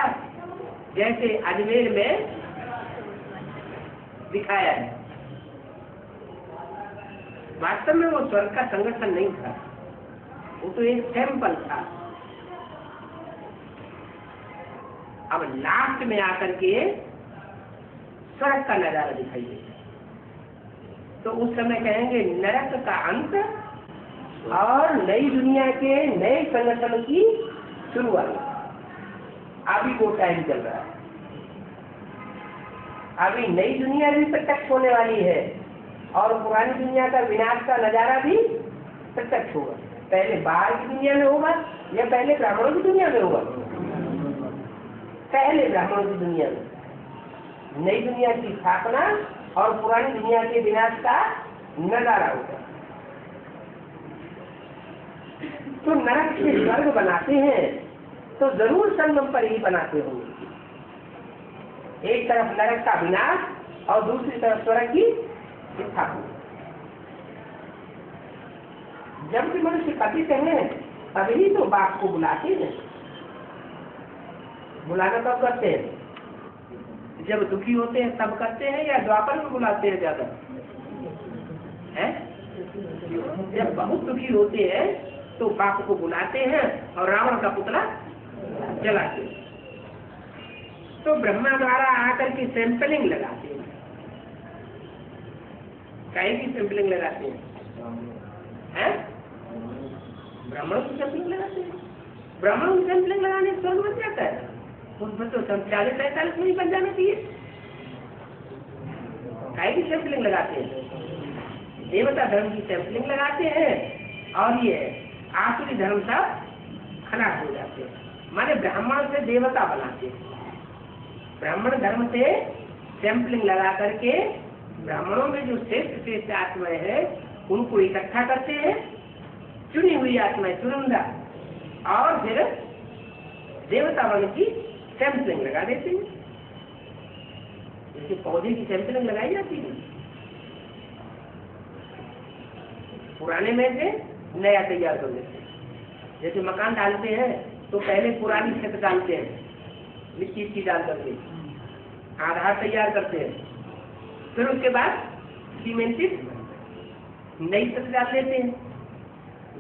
जैसे अजमेर में दिखाया है। वास्तव में वो स्वर्ग का संगठन नहीं था, वो तो एक सैंपल था। अब लास्ट में आकर के स्वर्ग का नजारा दिखाई देगा, तो उस समय कहेंगे नरक का अंत और नई दुनिया के नए संगठन की शुरुआत। अभी वो टाइम चल रहा है, अभी नई दुनिया भी प्रत्यक्ष होने वाली है और पुरानी दुनिया का विनाश का नजारा भी प्रत्यक्ष होगा। पहले बाहर की दुनिया में होगा या पहले ब्राह्मणों की दुनिया में होगा? पहले ब्राह्मणों की दुनिया में नई दुनिया की स्थापना और पुरानी दुनिया के विनाश का नजारा होगा। तो नरक से स्वर्ग बनाते हैं तो जरूर संगम पर ही बनाते होंगे। एक तरफ नरक का विनाश और दूसरी तरफ स्वर्ग की स्थापना। जब भी मनुष्य पतित हैं तभी तो बाप को बुलाते हैं। बुलाना कब करते हैं? जब दुखी होते हैं तब करते हैं या द्वापर में बुलाते हैं ज्यादा है? जब बहुत दुखी होते हैं तो बाप को बुलाते हैं और रावण का पुतला जलाते हैं। तो ब्रह्मा द्वारा आकर के सैंपलिंग लगाते हैं। कहीं की सैंपलिंग लगाते हैं? ब्राह्मणों की सैंपलिंग लगाते हैं। ब्राह्मणों की सैंपलिंग लगाने से स्वर्ग बन जाता है? उसमें तो 40-45 में ही बन जाना चाहिए। कहीं की सैंपलिंग लगाते हैं? देवता धर्म की सैंपलिंग लगाते हैं और ये आसुरी धर्म सब खराब हो जाते हैं। माने ब्राह्मण से देवता बनाते हैं। ब्राह्मण धर्म से सैंपलिंग लगा करके ब्राह्मणों में जो श्रेष्ठ आत्माएं हैं उनको इकट्ठा करते हैं, चुनी हुई आत्माएं चुनिंदा, और फिर देवता बन की सैंपलिंग लगा देते हैं। जैसे पौधे की सैंपलिंग लगाई जाती है, पुराने में से नया तैयार कर देते हैं। जैसे मकान डालते हैं तो पहले पुरानी छत डालते हैं, मिट्टी की डाल करके आधार तैयार करते हैं, फिर उसके बाद सीमेंटेड नई छत डाल देते हैं।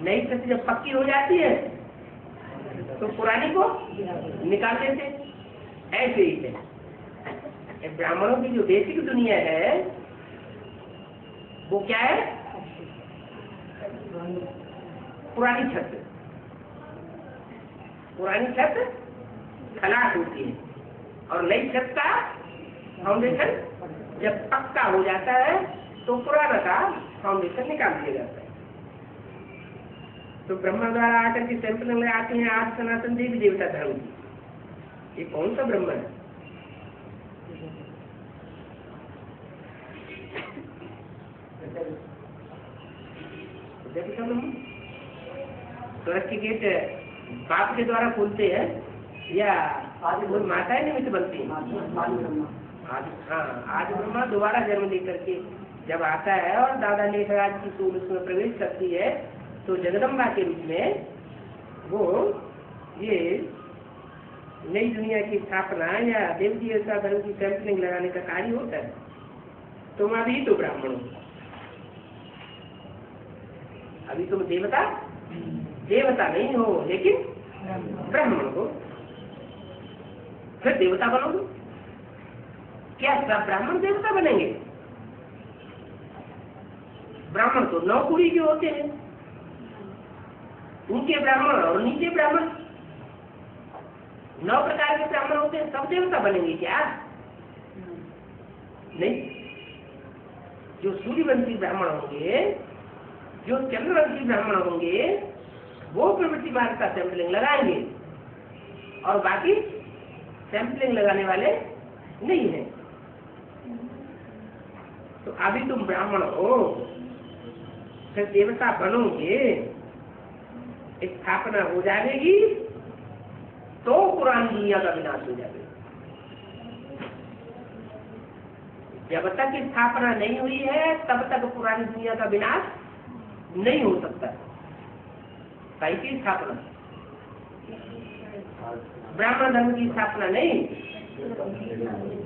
नई छत जब पक्की हो जाती है तो पुरानी को निकाल देते हैं। ऐसे ही है ब्राह्मणों की जो बेसिक दुनिया है वो क्या है? पुरानी छत। पुरानी छत खलास होती है और नई छत का फाउंडेशन जब पक्का हो जाता है तो पुराना का फाउंडेशन निकाल दिया जाता है। तो ब्रह्मा द्वारा आकर के सैंपलिंग लगाते हैं आज सनातन देवी देवता धर्म की। ये कौन सा ब्रह्मा है? स्वर्ग के गेट बाप के द्वारा खोलते हैं या माताएं निमित्त बनती है? आज ब्रह्मा दोबारा जन्म लेकर के जब आता है और दादा लेखराज की सूर उसमें प्रवेश करती है तो जगदम्बा के रूप में वो ये नई दुनिया की स्थापना या देव देवता धर्म की सैंपलिंग लगाने का कार्य होता है। तुम अभी तो ब्राह्मण हो, अभी तुम देवता नहीं हो लेकिन ब्राह्मण हो, फिर देवता बनोगे। क्या सब ब्राह्मण देवता बनेंगे? ब्राह्मण तो 9 कुड़ी के होते हैं, उनके ब्राह्मण और नीचे ब्राह्मण 9 प्रकार के ब्राह्मण होते हैं। सब देवता बनेंगे क्या? नहीं। जो सूर्यवंशी ब्राह्मण होंगे जो चंद्रवंशी ब्राह्मण होंगे वो प्रवृत्ति मार्ग का सैंपलिंग लगाएंगे और बाकी सैंपलिंग लगाने वाले नहीं है। तो अभी तुम ब्राह्मण हो, फिर देवता बनोगे, स्थापना हो जाएगी तो पुरानी दुनिया का विनाश हो जाएगा। जब तक स्थापना नहीं हुई है तब तक पुरानी दुनिया का विनाश नहीं हो सकता। कई की स्थापना, ब्राह्मण धर्म की स्थापना नहीं।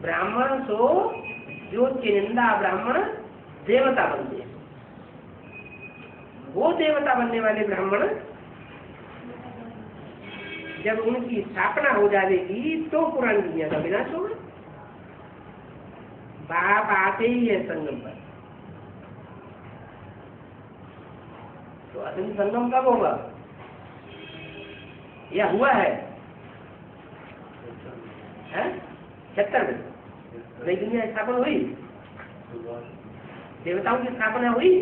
ब्राह्मण तो जो चुनिंदा ब्राह्मण देवता बनते हैं, वो देवता बनने वाले ब्राह्मण जब उनकी स्थापना हो जाएगी तो पुरानी दुनिया का विनाश होगा। बाप आते ही है संगम पर, तो असली संगम कब होगा? या हुआ है 76 में नई दुनिया स्थापना हुई, देवताओं की स्थापना हुई।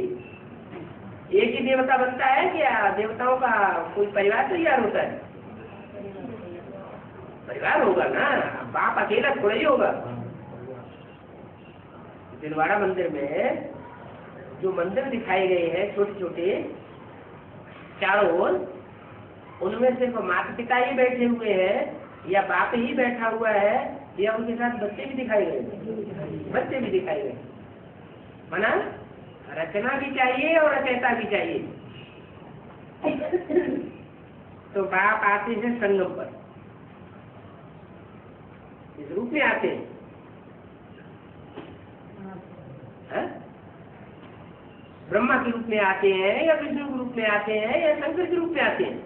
एक ही देवता बनता है क्या? देवताओं का कोई परिवार तैयार होता है? परिवार होगा ना, बाप अकेला थोड़ा ही होगा। दिलवाड़ा मंदिर में जो मंदिर दिखाए गए हैं छोटे छोटे चारों ओर, उनमें सिर्फ माता पिता ही बैठे हुए हैं या बाप ही बैठा हुआ है या उनके साथ बच्चे भी दिखाए गए? बच्चे भी दिखाए गए। माना रचना भी चाहिए और रचयिता भी चाहिए। तो बाप आते हैं संगम पर, इस रूप में आते हैं। ब्रह्मा के रूप में आते हैं या विष्णु के रूप में आते हैं या शंकर के रूप में आते हैं?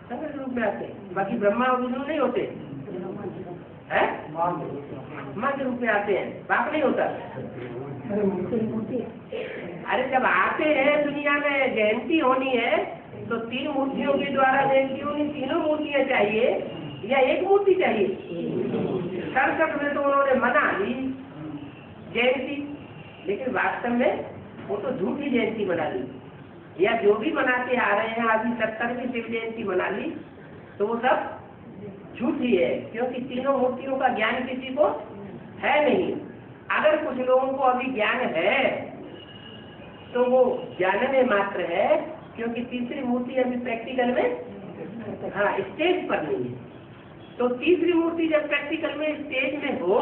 शंकर के रूप में आते हैं। बाकी ब्रह्मा और विष्णु नहीं होते हैं, माँ के रूप में आते हैं, बाप नहीं होता। अरे जब आते हैं दुनिया में जयंती होनी है तो 3 मूर्तियों के द्वारा जयंती होनी, तीनों मूर्तियां चाहिए या एक मूर्ति चाहिए? 67 में तो उन्होंने मना ली जयंती, लेकिन वास्तव में वो तो झूठी जयंती मना ली, या जो भी मनाते आ रहे हैं अभी 70 की शिव जयंती मना ली, तो वो सब झूठी है, क्योंकि तीनों मूर्तियों का ज्ञान किसी को है नहीं। अगर कुछ लोगों को अभी ज्ञान है तो वो जानने मात्र है, क्योंकि तीसरी मूर्ति अभी प्रैक्टिकल में स्टेज पर नहीं है। तो तीसरी मूर्ति जब प्रैक्टिकल में स्टेज में हो,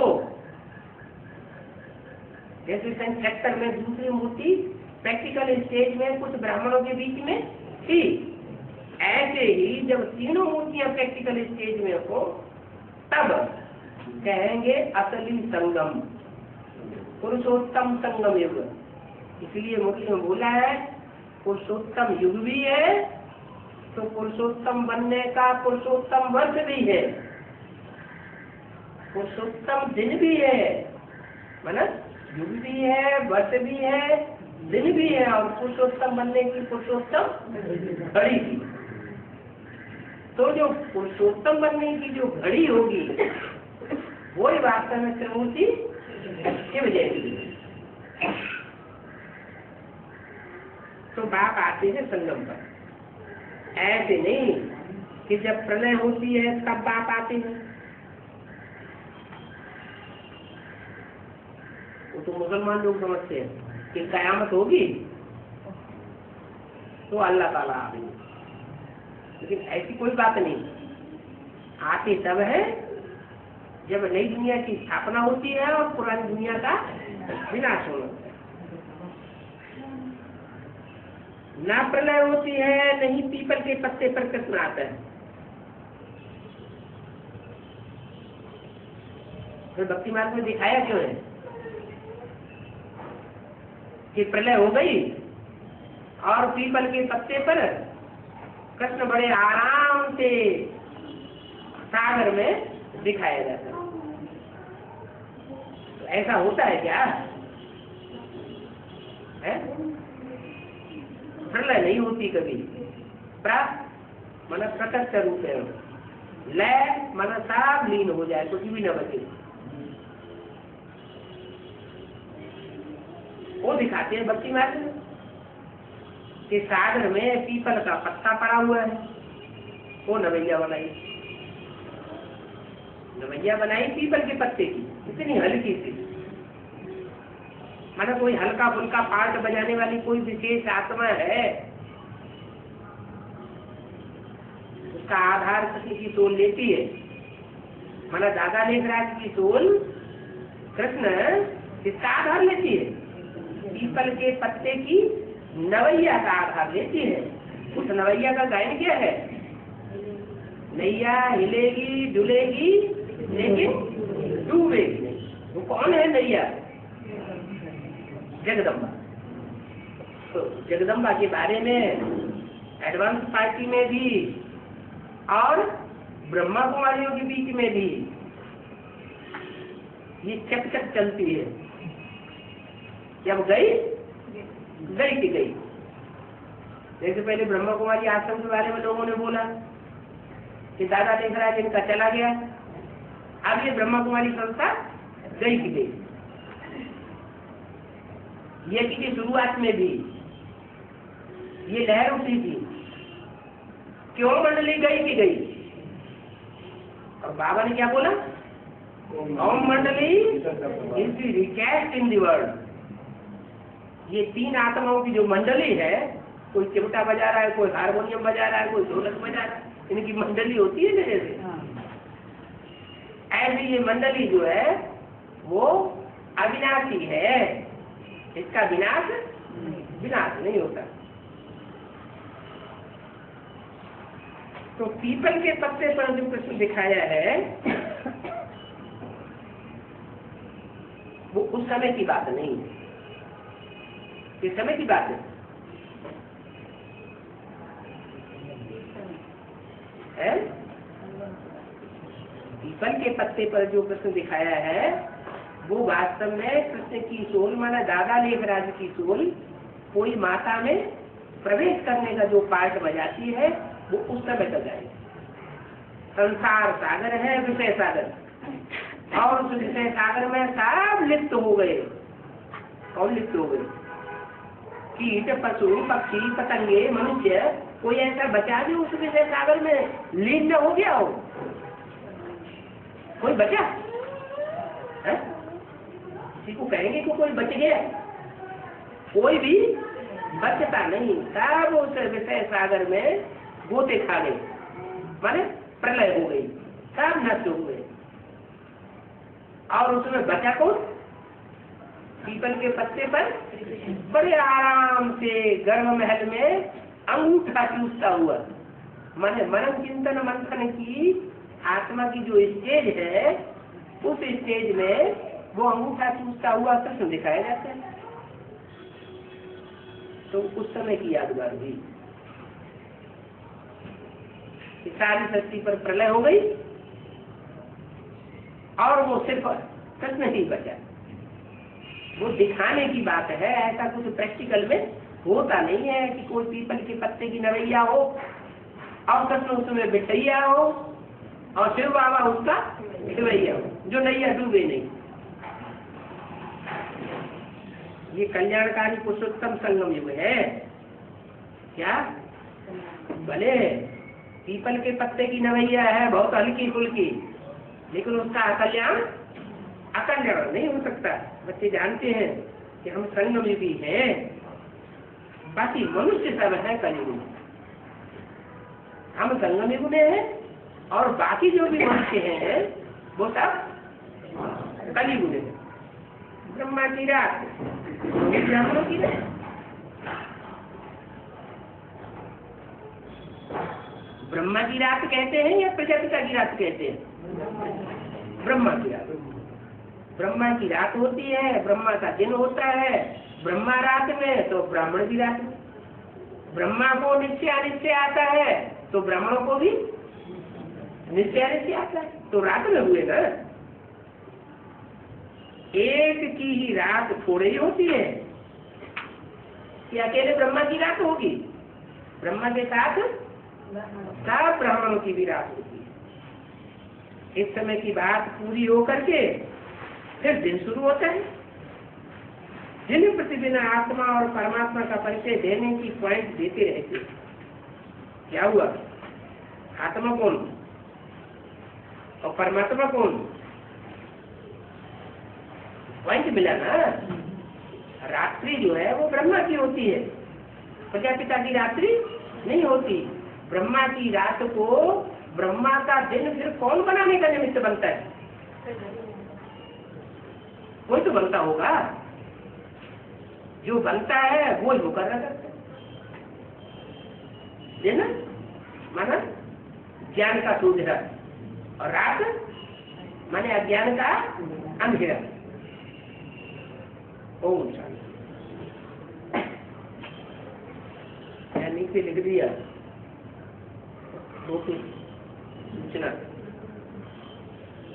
जैसे 76 में दूसरी मूर्ति प्रैक्टिकल स्टेज में कुछ ब्राह्मणों के बीच में थी, ऐसे ही जब तीनों मूर्तियां प्रैक्टिकल स्टेज में हो तब कहेंगे असली संगम, पुरुषोत्तम संगम युग। इसलिए मुरली में बोला है पुरुषोत्तम युग भी है तो पुरुषोत्तम बनने का पुरुषोत्तम वर्ष भी है, पुरुषोत्तम दिन भी है, मतलब युग भी है, वर्ष भी है, दिन भी है, और पुरुषोत्तम बनने की पुरुषोत्तम घड़ी भी। तो जो पुरुषोत्तम बनने की जो घड़ी होगी वो ही वास्तव में त्रिमूर्ति शिव जयंती। तो बाप आते हैं संगम पर, ऐसे नहीं कि जब प्रलय होती है तब बाप आते हैं। वो तो मुसलमान लोग समझते हैं कि कयामत होगी तो अल्लाह ताला आएंगे, लेकिन ऐसी कोई बात नहीं। आते तब है जब नई दुनिया की स्थापना होती है और पुरानी दुनिया का विनाश होना है। ना प्रलय होती है, नहीं पीपल के पत्ते पर कृष्ण आता है। तो भक्ति मार्ग में दिखाया क्यों है कि प्रलय हो गई और पीपल के पत्ते पर कृष्ण बड़े आराम से सागर में दिखाया जाता है। तो ऐसा होता है क्या है? प्रलय नहीं होती कभी। प्राप्त मन प्रत्यक्ष रूप है, लय मन सब लीन हो जाए, कुछ भी न बचे। वो दिखाते हैं भक्ति मार्ग में। कि सागर में पीपल का पत्ता पड़ा हुआ है, वो नवैया बनाई। नवैया बनाई पीपल के पत्ते की, इतनी हल्की सी, मतलब कोई हल्का फुल्का पार्ट बजाने वाली कोई विशेष आत्मा है, उसका आधार कृष्ण की सोल लेती है। माना दादा लेखराज की सोल कृष्ण किसका आधार लेती है? पीपल के पत्ते की नवैया का आधार लेती है। उस नवैया का गायन क्या है? नैया हिलेगी डुलेगी लेकिन डूबेगी नहीं। वो कौन है नैया? जगदम्बा। तो जगदम्बा के बारे में एडवांस पार्टी में भी और ब्रह्मा कुमारियों के बीच में भी ये चकचक चलती है। जब गई कि गई। जैसे पहले ब्रह्मा कुमारी आश्रम के बारे में लोगों ने बोला कि दादा लेखराज इनका चला गया, अब ये ब्रह्मा कुमारी संस्था गई कि गई। ये की शुरुआत में भी ये लहर उठी थी, क्यों मंडली गई कि गई। और बाबा ने क्या बोला? Om Mandali is the richest in the world. ये तीन आत्माओं की जो मंडली है, कोई चिमटा बजा रहा है, कोई हारमोनियम बजा रहा है, कोई ढोलक बजा रहा है, इनकी मंडली होती है ना जैसे, ऐसी ये मंडली जो है वो अविनाशी है, इसका विनाश नहीं होता। तो पीपल के पत्ते पर जो कृष्ण दिखाया है वो उस समय की बात नहीं है, इस समय की बात है। पीपल के पत्ते पर जो कृष्ण दिखाया है वो वास्तव में कृष्ण की सोल, माना दादा लेखराज की सोल कोई माता में प्रवेश करने का जो पार्ट बजाती है वो उस समय तक आए। संसार सागर है, विषय सागर, और उस विषय सागर में सब लिप्त हो गए। कौन लिप्त हो गए? कीट पशु पक्षी पतंगे मनुष्य, कोई ऐसा बचा भी उस विषय सागर में लीन न हो गया हो? कोई बचा है? किसी को कहेंगे कि कोई बच गया? कोई भी बचता नहीं। सब उस विषय सागर में गोते खा गए, माने प्रलय हो गई, सब नष्ट हो गए। और उसमें बचा कौन? पीपल के पत्ते पर बड़े आराम से गर्भ महल में अंगूठा चूसता हुआ, माने मनन चिंतन मंथन की आत्मा की जो स्टेज है, उस स्टेज में वो अंगूठा चूसता हुआ कृष्ण दिखाया जाता है। तो उस समय की यादगार हुई। सारी सृष्टि पर प्रलय हो गई और वो सिर्फ कृष्ण ही बचा। वो दिखाने की बात है, ऐसा कुछ प्रैक्टिकल में होता नहीं है कि कोई पीपल के पत्ते की नवैया हो और कृष्ण उसमें बिटैया हो और शिव बाबा उसका शिवैया हो, जो नैया डूबे नहीं। ये कल्याणकारी पुरुषोत्तम संगम युग है क्या? भले पीपल के पत्ते की नवैया है, बहुत हल्की फुल्की, लेकिन उसका अकल्याण नहीं हो सकता। बच्चे जानते हैं कि हम संगम युगी हैं, बाकी मनुष्य सब है कलयुग में। हम संगम युग में हैं और बाकी जो भी मनुष्य हैं वो सब कलयुग में। ब्रह्मा की रात, ब्राह्मणों की रात। ब्रह्मा की रात कहते हैं या प्रजापिता की रात कहते हैं? ब्रह्मा की रात। ब्रह्मा की रात होती है, ब्रह्मा का दिन होता है। ब्रह्मा रात में तो ब्राह्मण भी रात में। ब्रह्मा को निश्चय अनिश्चय आता है तो ब्राह्मणों को भी निश्चय अनिश्चय आता है, तो रात में हुए ना। एक की ही रात थोड़ी होती है कि अकेले ब्रह्मा की रात होगी? ब्रह्मा के साथ सब ब्राह्मणों की भी रात होती है। इस समय की बात पूरी होकर के फिर दिन शुरू होता है। दिन प्रतिदिन आत्मा और परमात्मा का परिचय देने की पॉइंट देते रहते। क्या हुआ? आत्मा कौन और परमात्मा कौन? पॉइंट मिला ना। रात्रि जो है वो ब्रह्मा की होती है, प्रजापिता की रात्रि नहीं होती। ब्रह्मा की रात को ब्रह्मा का दिन फिर कौन बनाने का निमित्त बनता है? कोई तो बनता होगा, जो बनता है वो ही मुकर्रर करता है ना। माना ज्ञान का सूझना और रात माने अज्ञान का अंधेरा। ओम शांति। नीचे लिख दिया सूचना,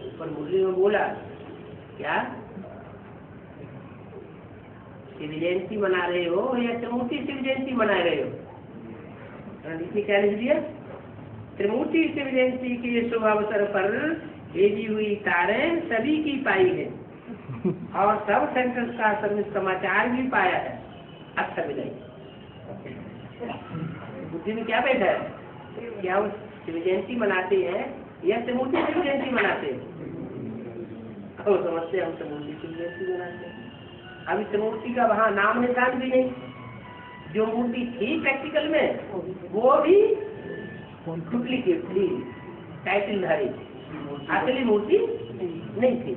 ऊपर मुरली में बोला क्या शिव जयंती मना रहे हो या त्रिमूर्ति शिव जयंती मना रहे हो? नीचे क्या लिख दिया? त्रिमूर्ति शिव जयंती के शुभ अवसर पर भेजी हुई तारें सभी की पाई है और सब सेंटर्स का सर्विस समाचार भी पाया है। अच्छा विदाई। बुद्धि में क्या बैठा है? क्या वो शिव जयंती मनाते हैं या त्रिमूर्ति शिव जयंती मनाते हैं? और समझते हम त्रिमूर्ति शिव जयंती मनाते हैं। अभी त्रिमूर्ति का वहाँ नाम निशान भी नहीं। जो मूर्ति थी प्रैक्टिकल में वो भी डुप्लीकेट थी, टाइटल धारी, असली मूर्ति नहीं थी।